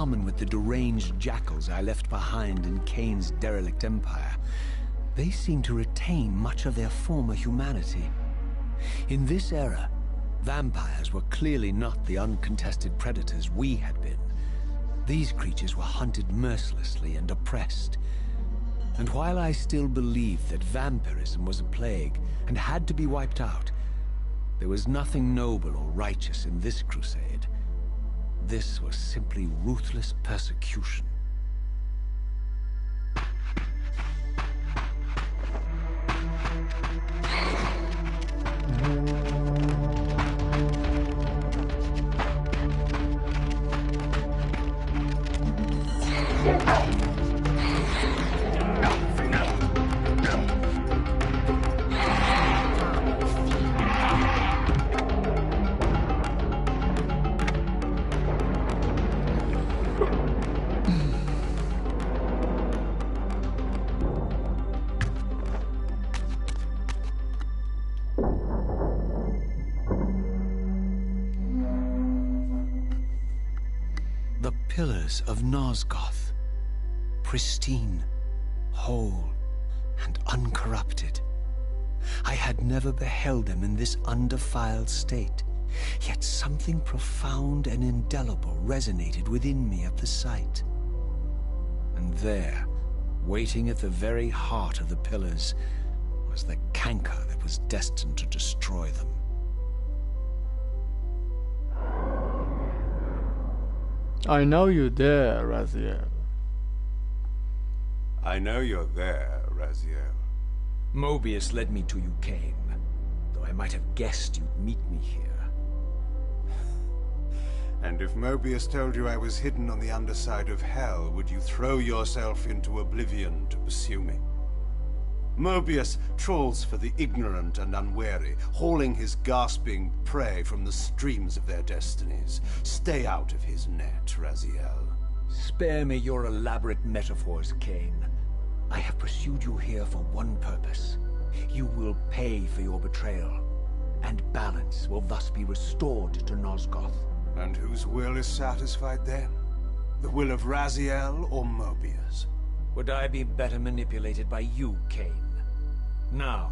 common with the deranged jackals I left behind in Kane's derelict empire, they seem to retain much of their former humanity. In this era, vampires were clearly not the uncontested predators we had been. These creatures were hunted mercilessly and oppressed. And while I still believed that vampirism was a plague and had to be wiped out, there was nothing noble or righteous in this crusade. This was simply ruthless persecution. The pillars of Nosgoth, pristine, whole, and uncorrupted. I had never beheld them in this undefiled state, yet something profound and indelible resonated within me at the sight. And there, waiting at the very heart of the pillars, was the canker that was destined to destroy them. I know you're there, Raziel. I know you're there, Raziel. Mobius led me to you, Kane, though I might have guessed you'd meet me here. And if Mobius told you I was hidden on the underside of hell, would you throw yourself into oblivion to pursue me? Mobius trawls for the ignorant and unwary, hauling his gasping prey from the streams of their destinies. Stay out of his net, Raziel. Spare me your elaborate metaphors, Kane. I have pursued you here for one purpose. You will pay for your betrayal, and balance will thus be restored to Nosgoth. And whose will is satisfied then? The will of Raziel or Mobius? Would I be better manipulated by you, Kane? Now,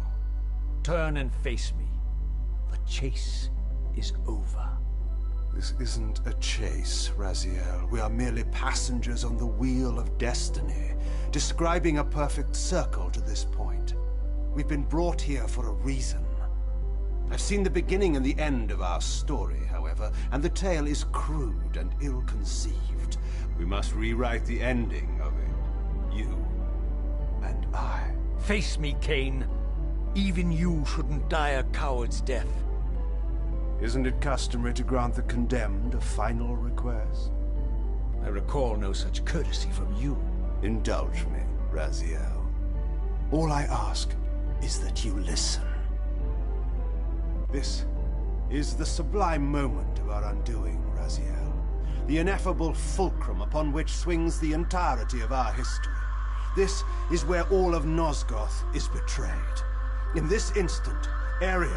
turn and face me. The chase is over. This isn't a chase, Raziel. We are merely passengers on the wheel of destiny, describing a perfect circle to this point. We've been brought here for a reason. I've seen the beginning and the end of our story, however, and the tale is crude and ill-conceived. We must rewrite the ending of it. You and I. Face me, Kane. Even you shouldn't die a coward's death. Isn't it customary to grant the condemned a final request? I recall no such courtesy from you. Indulge me, Raziel. All I ask is that you listen. This is the sublime moment of our undoing, Raziel. The ineffable fulcrum upon which swings the entirety of our history. This is where all of Nosgoth is betrayed. In this instant, Ariel,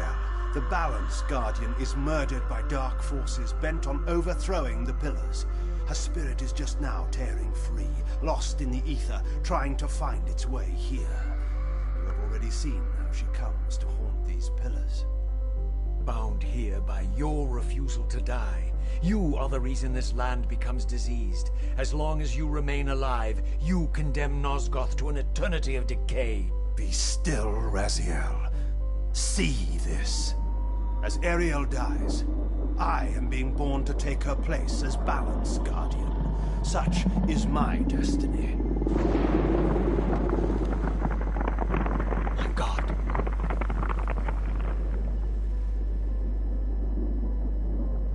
the Balance Guardian, is murdered by dark forces bent on overthrowing the pillars. Her spirit is just now tearing free, lost in the ether, trying to find its way here. You have already seen how she comes to haunt these pillars. Bound here by your refusal to die. You are the reason this land becomes diseased. As long as you remain alive, you condemn Nosgoth to an eternity of decay. Be still, Raziel. See this. As Ariel dies, I am being born to take her place as Balance Guardian. Such is my destiny. My God.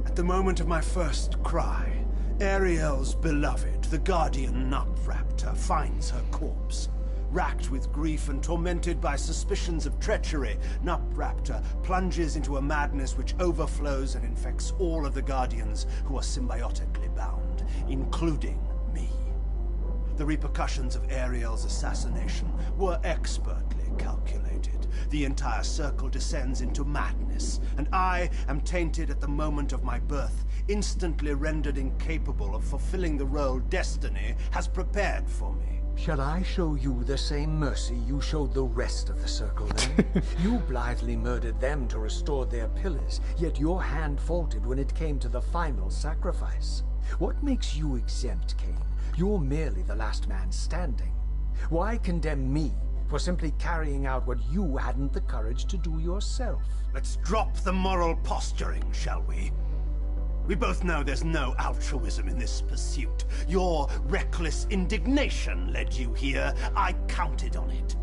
At the moment of my first cry, Ariel's beloved, the Guardian Nupraptor, finds her corpse. Racked with grief and tormented by suspicions of treachery, Nupraptor plunges into a madness which overflows and infects all of the Guardians who are symbiotically bound, including me. The repercussions of Ariel's assassination were expertly calculated. the entire circle descends into madness, and I am tainted at the moment of my birth, instantly rendered incapable of fulfilling the role destiny has prepared for me. Shall I show you the same mercy you showed the rest of the circle then? You blithely murdered them to restore their pillars, yet your hand faltered when it came to the final sacrifice. What makes you exempt, Cain? You're merely the last man standing. Why condemn me for simply carrying out what you hadn't the courage to do yourself? Let's drop the moral posturing, shall we? We both know there's no altruism in this pursuit. Your reckless indignation led you here. I counted on it.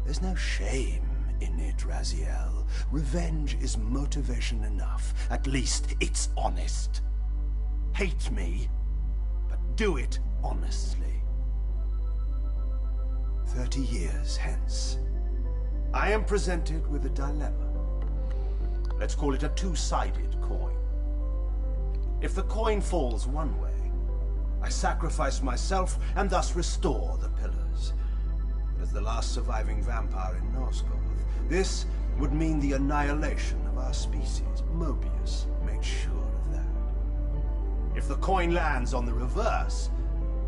There's no shame in it, Raziel. Revenge is motivation enough. At least it's honest. Hate me, but do it honestly. 30 years hence, I am presented with a dilemma. Let's call it a two-sided coin. If the coin falls one way, I sacrifice myself and thus restore the pillars. But as the last surviving vampire in Nosgoth, this would mean the annihilation of our species. Mobius made sure of that. If the coin lands on the reverse,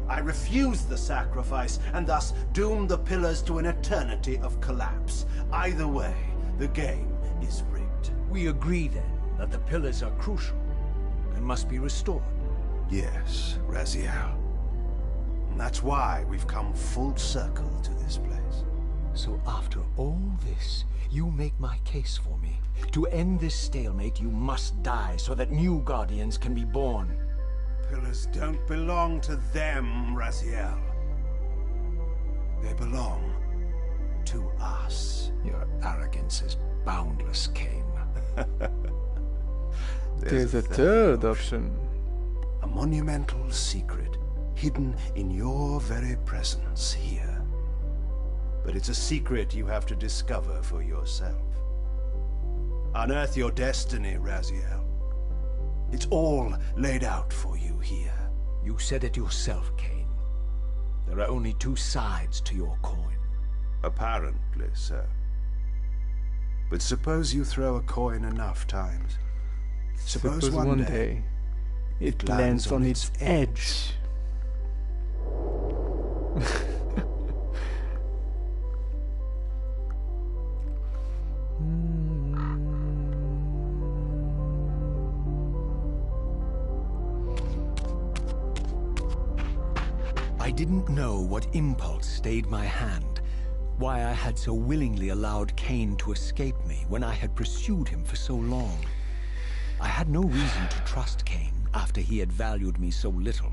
I refuse the sacrifice and thus doom the pillars to an eternity of collapse. Either way, the game is rigged. We agree then that the pillars are crucial and must be restored. Yes, Raziel. And that's why we've come full circle to this place. So after all this, you make my case for me. To end this stalemate, you must die so that new guardians can be born. Pillars don't belong to them, Raziel. They belong to us. Your arrogance is boundless, Cain. There's a third option. A monumental secret hidden in your very presence here. But it's a secret you have to discover for yourself. Unearth your destiny, Raziel. It's all laid out for you here. You said it yourself, Cain. There are only two sides to your coin. Apparently, sir. But suppose you throw a coin enough times. Suppose one day it lands on its edge. I didn't know what impulse stayed my hand, why I had so willingly allowed Cain to escape me when I had pursued him for so long. I had no reason to trust Cain after he had valued me so little,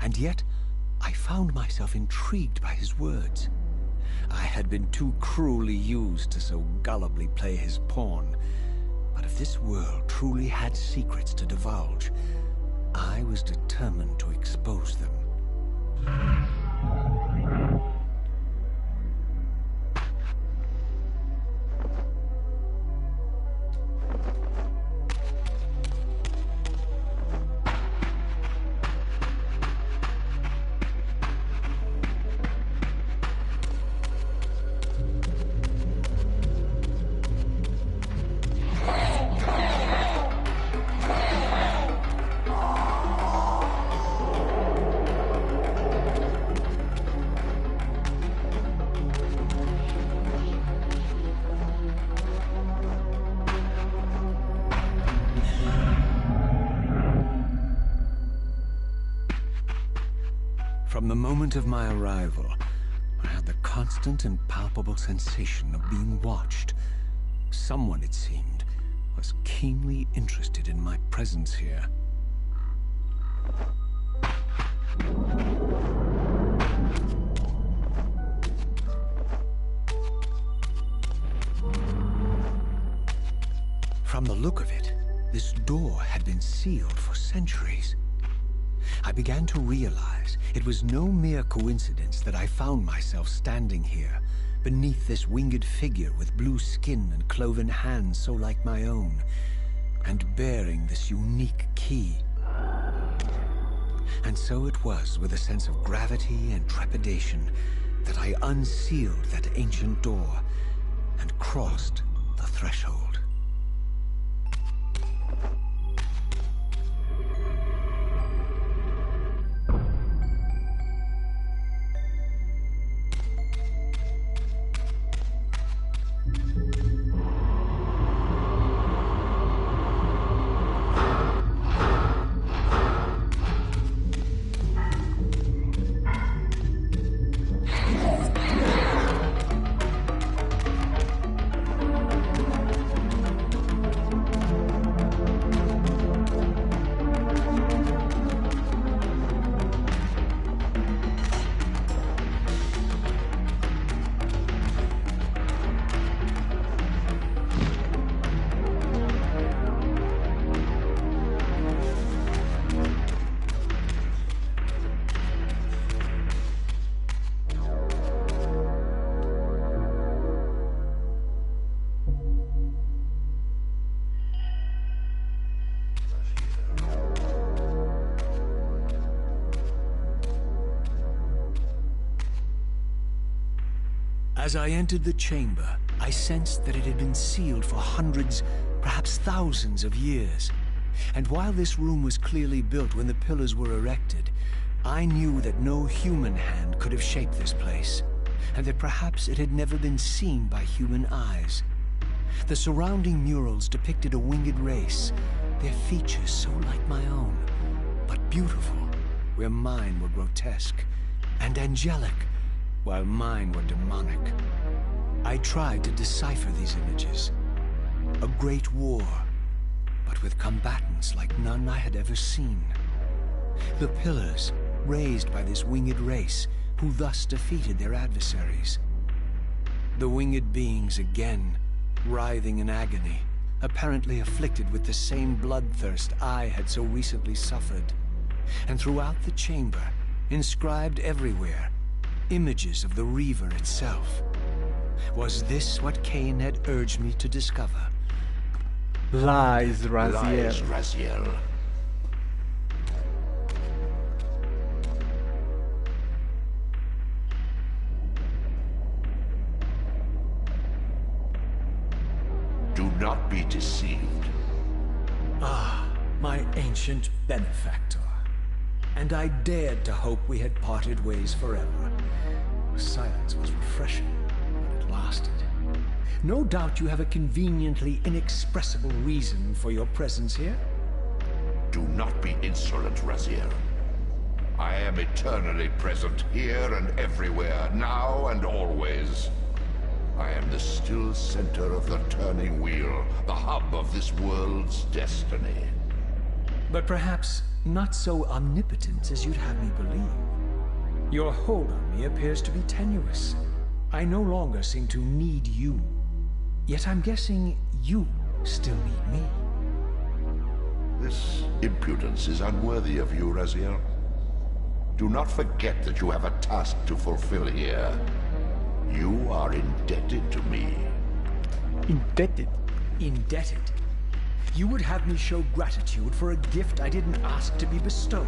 and yet I found myself intrigued by his words. I had been too cruelly used to so gullibly play his pawn, but if this world truly had secrets to divulge, I was determined to expose them. From the moment of my arrival, I had the constant and palpable sensation of being watched. Someone, it seemed, was keenly interested in my presence here. From the look of it, this door had been sealed for centuries. I began to realize it was no mere coincidence that I found myself standing here, beneath this winged figure with blue skin and cloven hands so like my own, and bearing this unique key. And so it was with a sense of gravity and trepidation that I unsealed that ancient door and crossed the threshold. As I entered the chamber, I sensed that it had been sealed for hundreds, perhaps thousands of years. And while this room was clearly built when the pillars were erected, I knew that no human hand could have shaped this place, and that perhaps it had never been seen by human eyes. The surrounding murals depicted a winged race, their features so like my own, but beautiful, where mine were grotesque, and angelic, while mine were demonic. I tried to decipher these images. A great war, but with combatants like none I had ever seen. The pillars, raised by this winged race, who thus defeated their adversaries. The winged beings again, writhing in agony, apparently afflicted with the same bloodthirst I had so recently suffered. And throughout the chamber, inscribed everywhere, images of the Reaver itself. Was this what Cain had urged me to discover? Lies, Raziel. Lies, Raziel. Do not be deceived. Ah, my ancient benefactor. And I dared to hope we had parted ways forever. The silence was refreshing, but it lasted. No doubt you have a conveniently inexpressible reason for your presence here. Do not be insolent, Raziel. I am eternally present here and everywhere, now and always. I am the still center of the turning wheel, the hub of this world's destiny. But perhaps not so omnipotent as you'd have me believe. Your hold on me appears to be tenuous. I no longer seem to need you. Yet I'm guessing you still need me. This impudence is unworthy of you, Raziel. Do not forget that you have a task to fulfill here. You are indebted to me. Indebted? Indebted? You would have me show gratitude for a gift I didn't ask to be bestowed.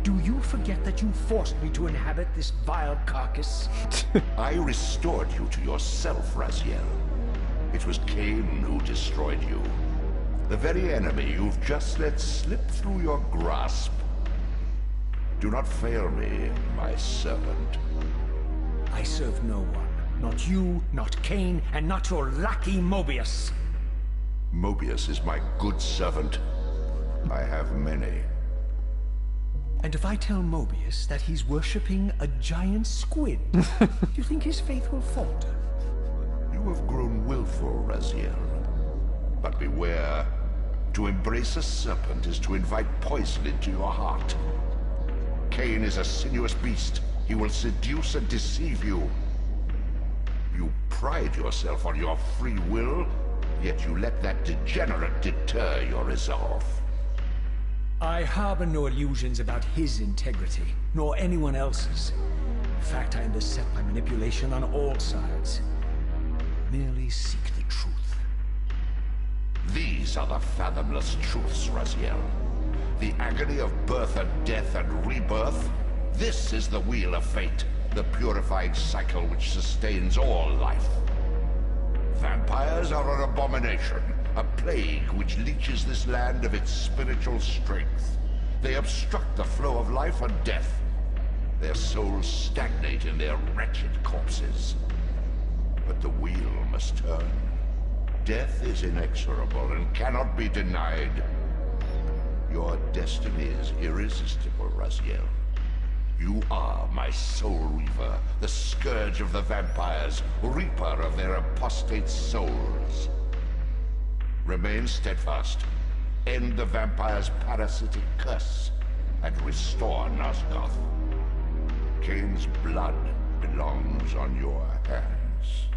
Do you forget that you forced me to inhabit this vile carcass? I restored you to yourself, Raziel. It was Cain who destroyed you. The very enemy you've just let slip through your grasp. Do not fail me, my servant. I serve no one. Not you, not Cain, and not your lackey Mobius. Mobius is my good servant. I have many. And if I tell Mobius that he's worshipping a giant squid, do you think his faith will falter? You have grown willful, Raziel. But beware. To embrace a serpent is to invite poison into your heart. Cain is a sinuous beast. He will seduce and deceive you. You pride yourself on your free will, yet you let that degenerate deter your resolve. I harbor no illusions about his integrity, nor anyone else's. In fact, I am beset by manipulation on all sides. Merely seek the truth. These are the fathomless truths, Raziel. The agony of birth and death and rebirth. This is the wheel of fate. the purifying cycle which sustains all life. Vampires are an abomination, a plague which leeches this land of its spiritual strength. They obstruct the flow of life and death. Their souls stagnate in their wretched corpses. But the wheel must turn. Death is inexorable and cannot be denied. Your destiny is irresistible, Raziel. You are my soul reaver, the scourge of the vampires, reaper of their apostate souls. Remain steadfast. End the vampire's parasitic curse, and restore Nosgoth. Kain's blood belongs on your hands.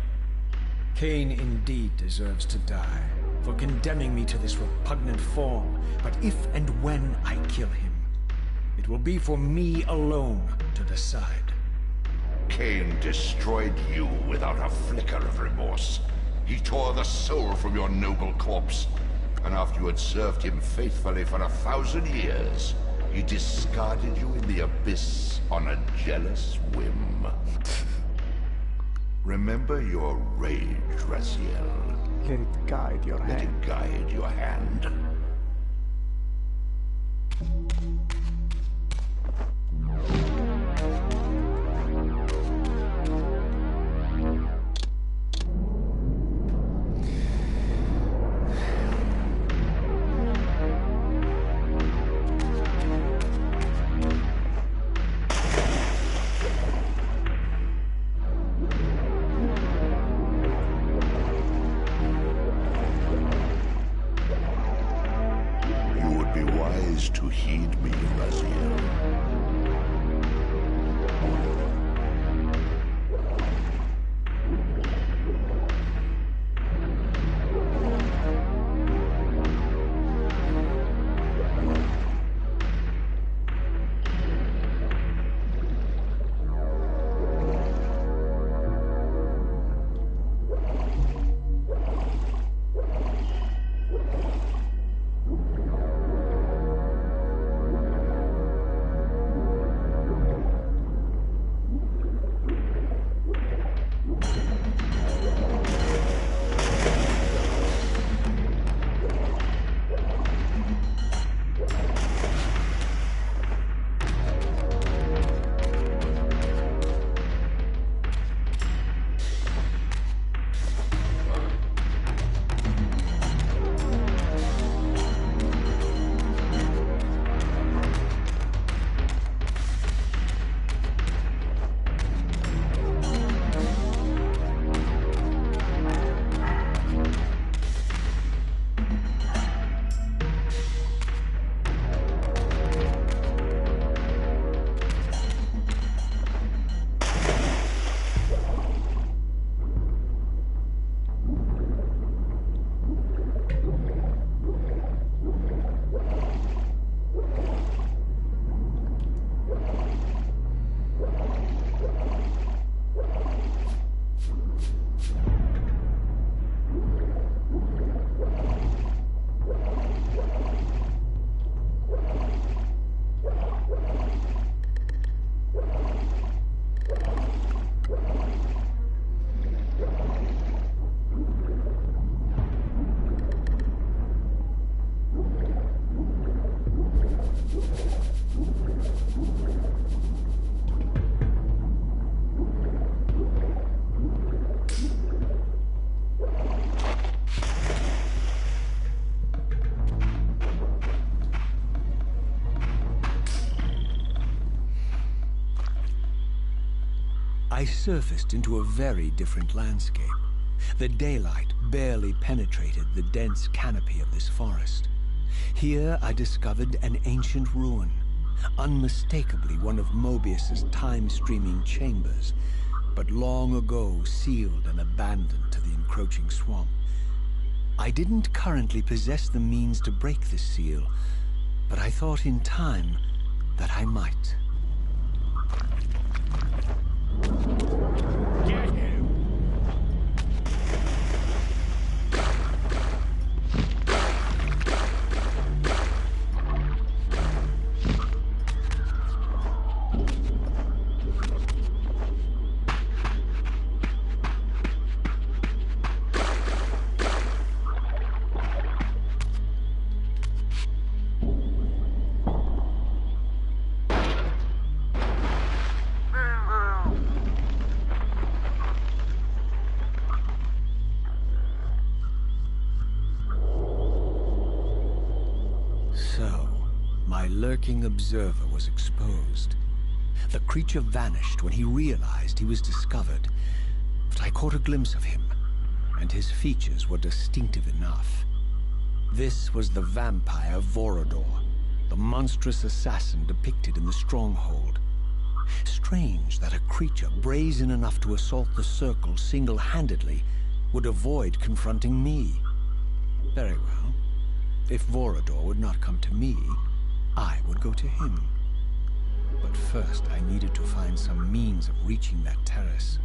Kain indeed deserves to die, for condemning me to this repugnant form. But if and when I kill him, it will be for me alone to decide. Kain destroyed you without a flicker of remorse. He tore the soul from your noble corpse, and after you had served him faithfully for 1,000 years, he discarded you in the abyss on a jealous whim. Remember your rage, Raziel. Let it guide your Let hand. it guide your hand. To heed me, Raziel. I surfaced into a very different landscape. The daylight barely penetrated the dense canopy of this forest. Here I discovered an ancient ruin, unmistakably one of Mobius's time-streaming chambers, but long ago sealed and abandoned to the encroaching swamp. I didn't currently possess the means to break this seal, but I thought in time that I might. Get him! My lurking observer was exposed. The creature vanished when he realized he was discovered, but I caught a glimpse of him, and his features were distinctive enough. This was the vampire Vorador, the monstrous assassin depicted in the stronghold. Strange that a creature brazen enough to assault the Circle single-handedly would avoid confronting me. Very well. If Vorador would not come to me, I would go to him. But first, I needed to find some means of reaching that terrace.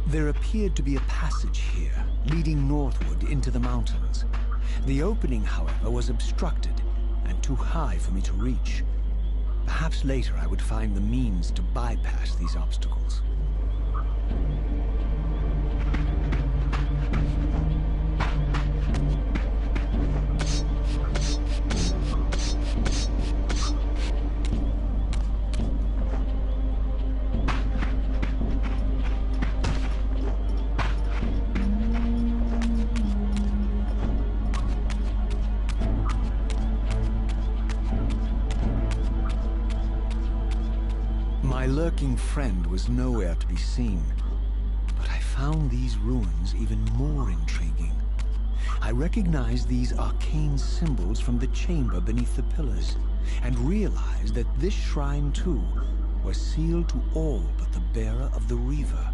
There appeared to be a passage here, leading northward into the mountains. The opening, however, was obstructed and too high for me to reach. Perhaps later I would find the means to bypass these obstacles. My lurking friend was nowhere to be seen, but I found these ruins even more intriguing. I recognized these arcane symbols from the chamber beneath the pillars, and realized that this shrine, too, was sealed to all but the bearer of the Reaver.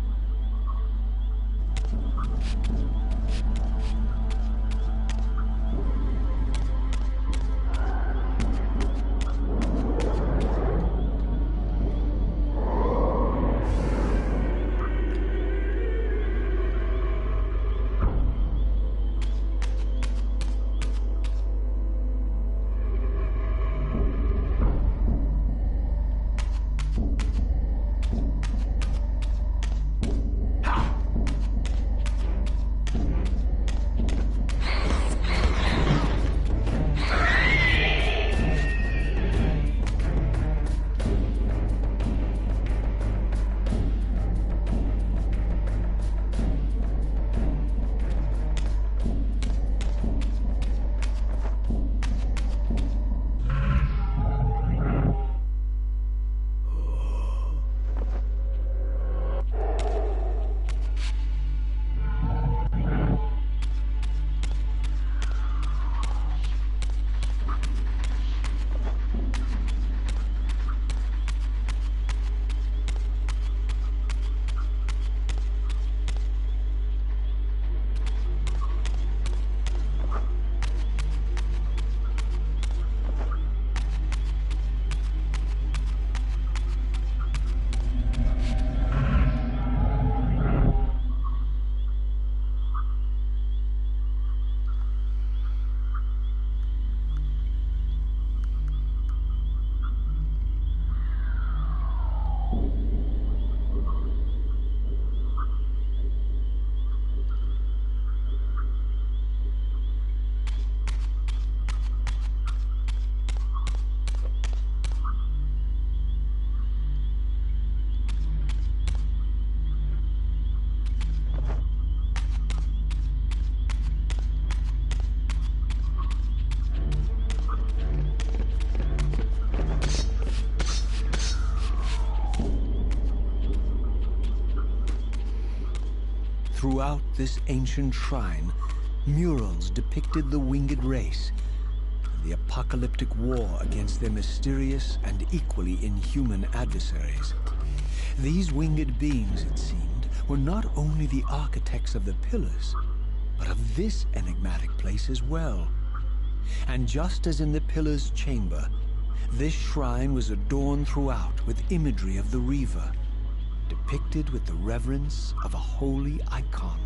Throughout this ancient shrine, murals depicted the winged race, and the apocalyptic war against their mysterious and equally inhuman adversaries. These winged beings, it seemed, were not only the architects of the pillars, but of this enigmatic place as well. And just as in the pillar's chamber, this shrine was adorned throughout with imagery of the Reaver, depicted with the reverence of a holy icon.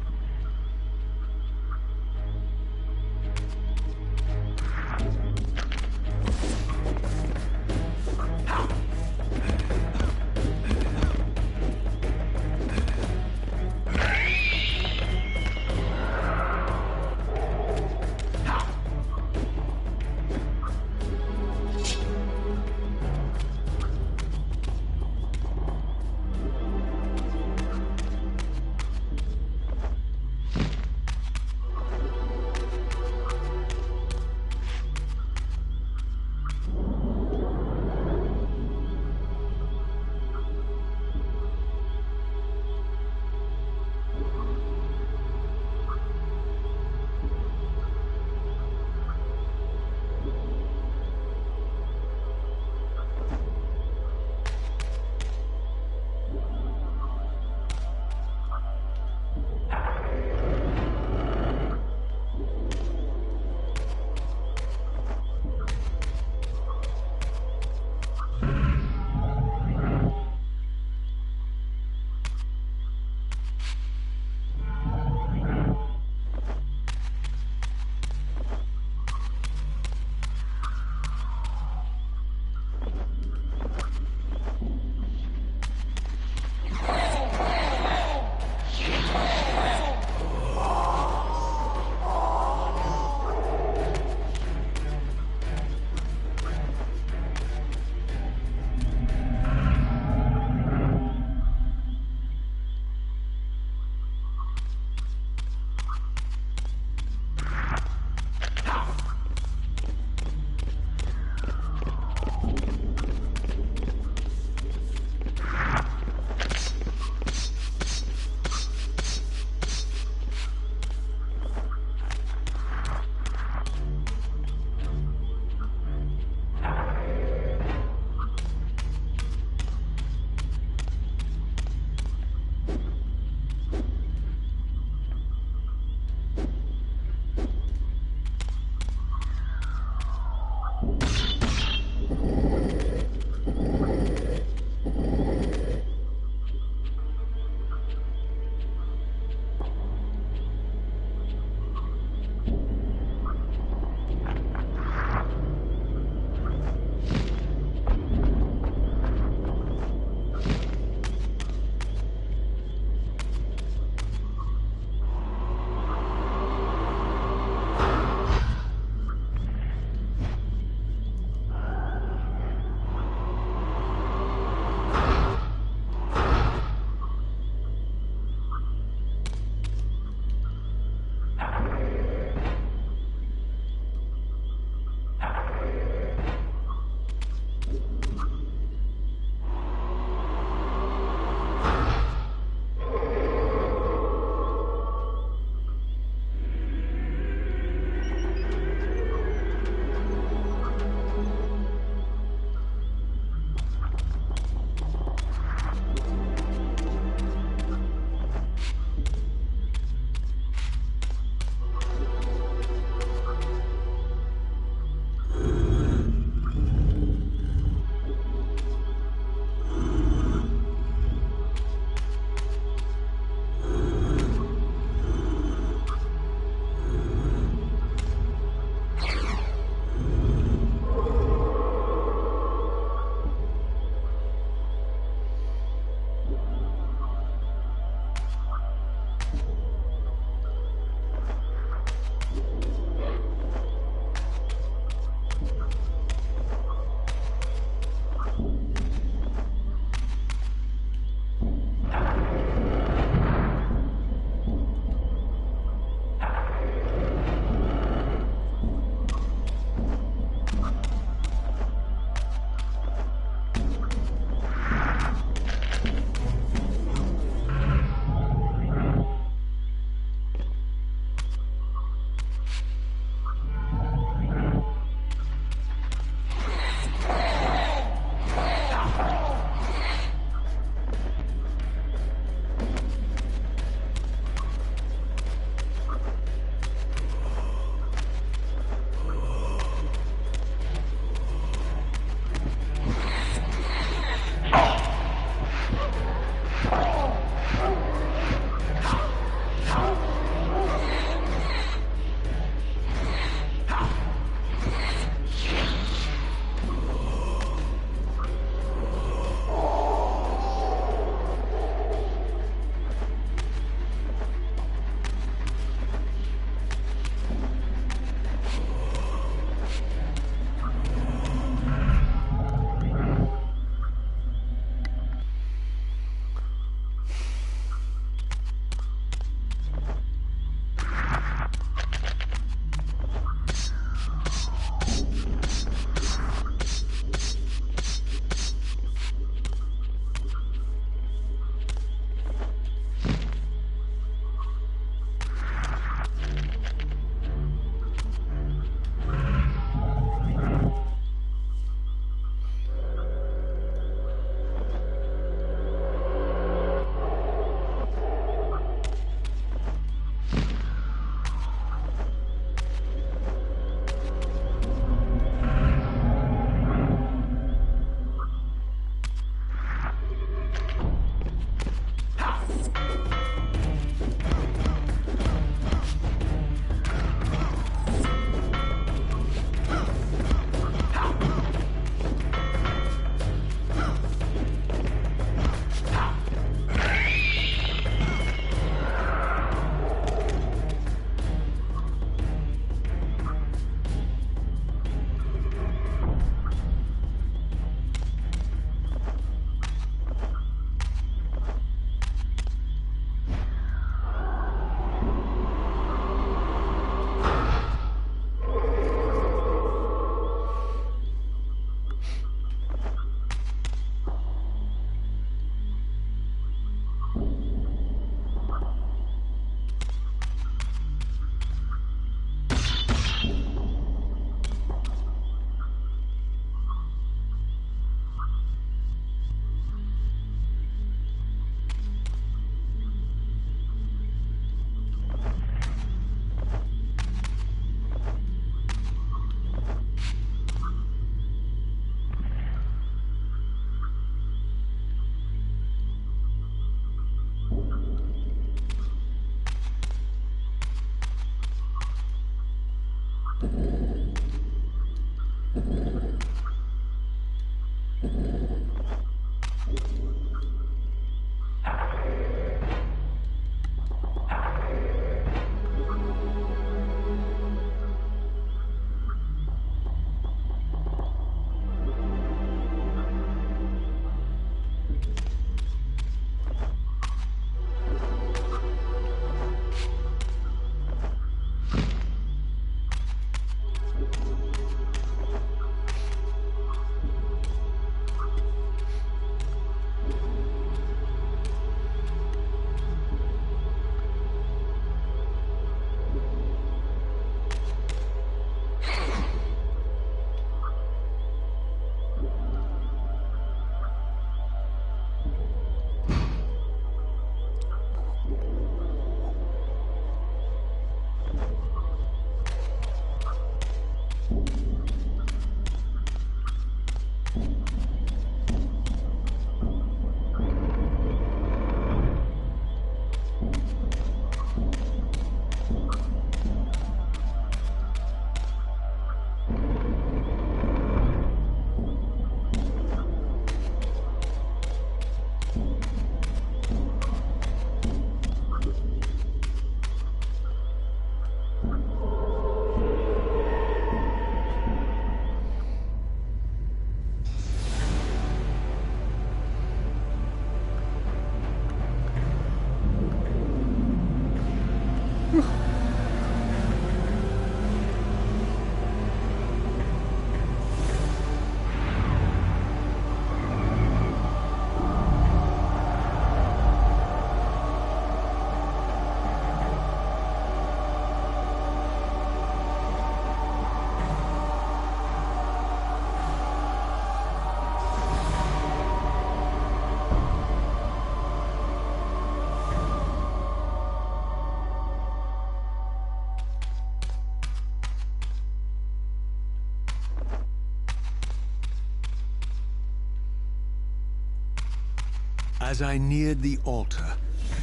As I neared the altar,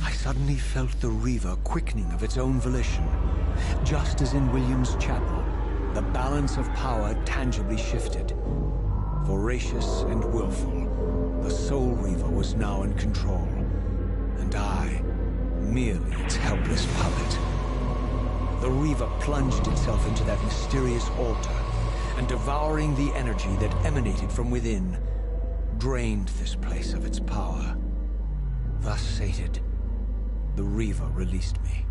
I suddenly felt the Reaver quickening of its own volition. Just as in William's chapel, the balance of power tangibly shifted. Voracious and willful, the Soul Reaver was now in control, and I, merely its helpless puppet. The Reaver plunged itself into that mysterious altar, and devouring the energy that emanated from within, drained this place of its power. Thus sated, the Reaver released me,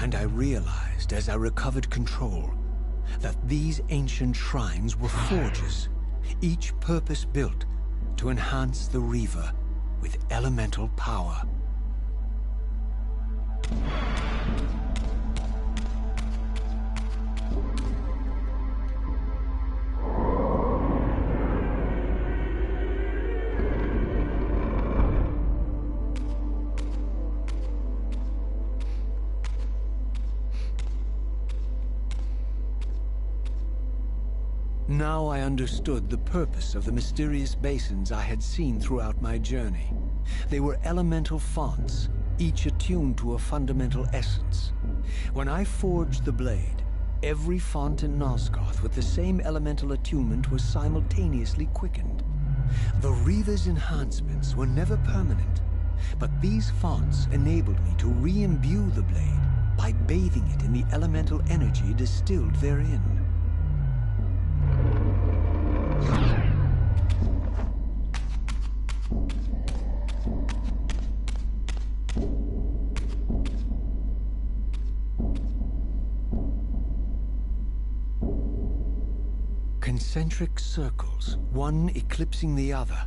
and I realized as I recovered control that these ancient shrines were forges, each purpose-built to enhance the Reaver with elemental power. Now I understood the purpose of the mysterious basins I had seen throughout my journey. They were elemental fonts, each attuned to a fundamental essence. When I forged the blade, every font in Nosgoth with the same elemental attunement was simultaneously quickened. The Reaver's enhancements were never permanent, but these fonts enabled me to re-imbue the blade by bathing it in the elemental energy distilled therein. Concentric circles, one eclipsing the other.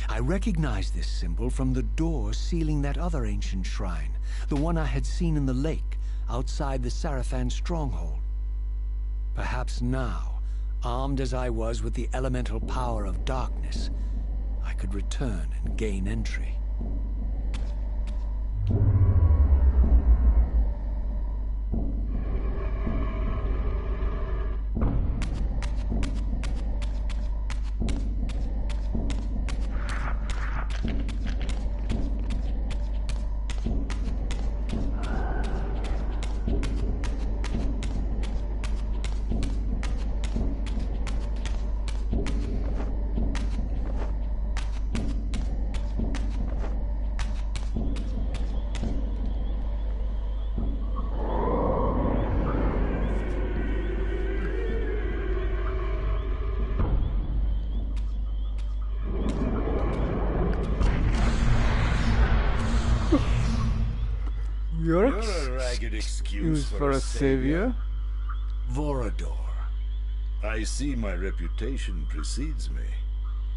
I recognized this symbol from the door sealing that other ancient shrine, the one I had seen in the lake outside the Sarafan stronghold. Perhaps now, armed as I was with the elemental power of darkness, I could return and gain entry. You're a ragged excuse for a savior? Vorador. I see my reputation precedes me.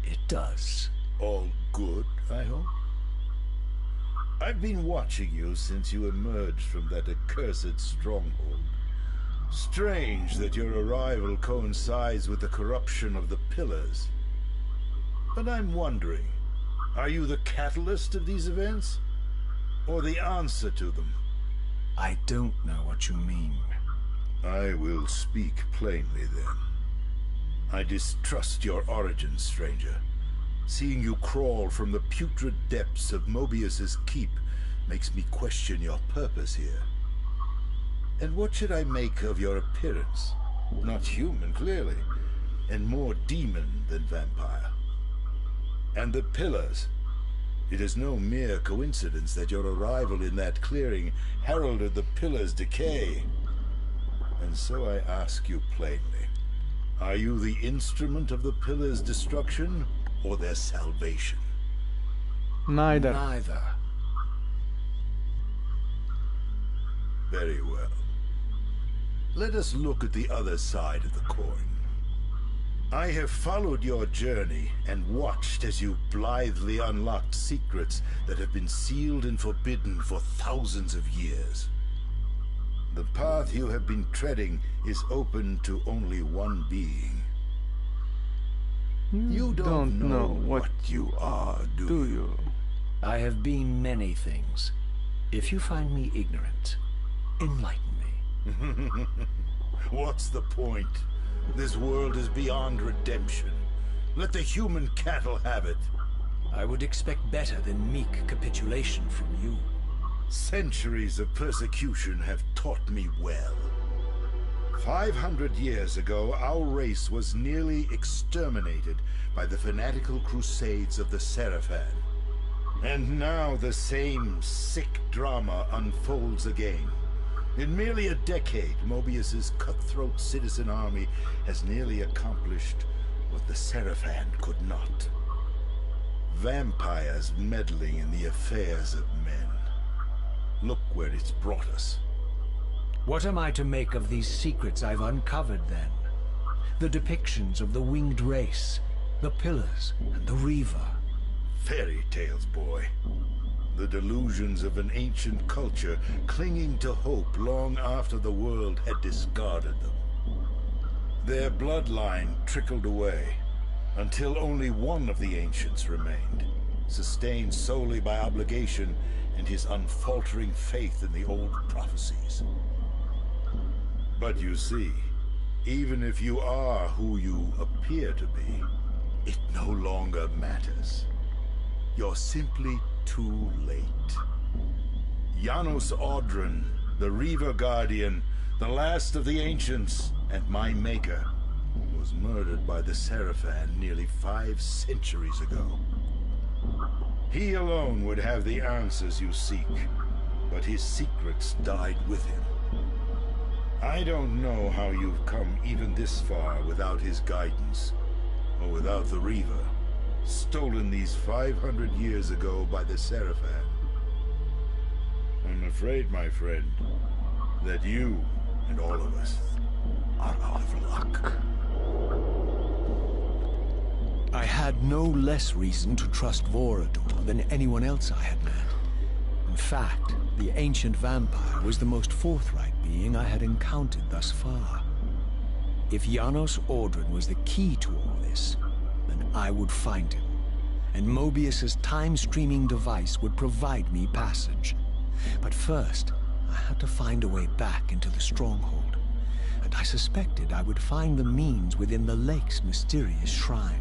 It does. All good, I hope? I've been watching you since you emerged from that accursed stronghold. Strange that your arrival coincides with the corruption of the Pillars. But I'm wondering, are you the catalyst of these events? Or the answer to them? I don't know what you mean. I will speak plainly then. I distrust your origins, stranger. Seeing you crawl from the putrid depths of Mobius's keep makes me question your purpose here. And what should I make of your appearance? Not human, clearly, and more demon than vampire. And the Pillars. It is no mere coincidence that your arrival in that clearing heralded the Pillars' decay. And so I ask you plainly, are you the instrument of the Pillars' destruction, or their salvation? Neither. Neither. Very well. Let us look at the other side of the coin. I have followed your journey and watched as you blithely unlocked secrets that have been sealed and forbidden for thousands of years. The path you have been treading is open to only one being. You don't know what you are, do you? I have been many things. If you find me ignorant, enlighten me. What's the point? This world is beyond redemption. Let the human cattle have it. I would expect better than meek capitulation from you. Centuries of persecution have taught me well. 500 years ago, our race was nearly exterminated by the fanatical crusades of the Seraphan. And now the same sick drama unfolds again. In merely a decade, Mobius's cutthroat citizen army has nearly accomplished what the Seraphan could not. Vampires meddling in the affairs of men. Look where it's brought us. What am I to make of these secrets I've uncovered, then? The depictions of the winged race, the Pillars, and the Reaver. Fairy tales, boy. The delusions of an ancient culture clinging to hope long after the world had discarded them. Their bloodline trickled away, until only one of the ancients remained, sustained solely by obligation and his unfaltering faith in the old prophecies. But you see, even if you are who you appear to be, it no longer matters. You're simply too late. Janos Audron, the Reaver Guardian, the last of the ancients, and my maker, was murdered by the Seraphan nearly 5 centuries ago. He alone would have the answers you seek, but his secrets died with him. I don't know how you've come even this far without his guidance, or without the Reaver, stolen these 500 years ago by the Seraphan. I'm afraid, my friend, that you and all of us are out of luck. I had no less reason to trust Vorador than anyone else I had met. In fact, the ancient vampire was the most forthright being I had encountered thus far. If Janos Audron was the key to all this, then I would find him, and Mobius's time-streaming device would provide me passage. But first, I had to find a way back into the stronghold, and I suspected I would find the means within the lake's mysterious shrine.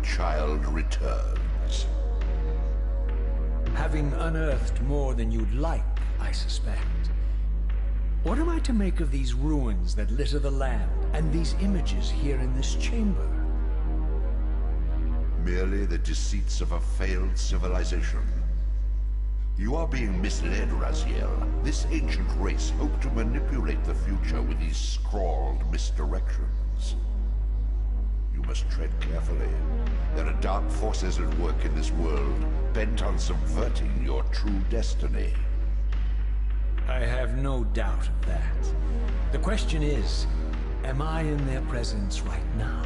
child returns. Having unearthed more than you'd like, I suspect. What am I to make of these ruins that litter the land, and these images here in this chamber? Merely the deceits of a failed civilization. You are being misled, Raziel. This ancient race hoped to manipulate the future with these scrawled misdirections. You must tread carefully. There are dark forces at work in this world, bent on subverting your true destiny. I have no doubt of that. The question is, am I in their presence right now?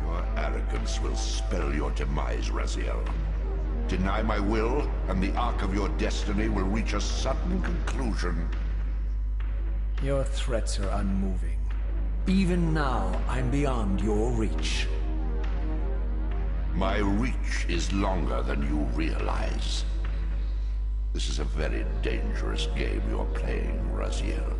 Your arrogance will spell your demise, Raziel. Deny my will, and the arc of your destiny will reach a sudden conclusion. Your threats are unmoving. Even now, I'm beyond your reach. My reach is longer than you realize. This is a very dangerous game you're playing, Raziel.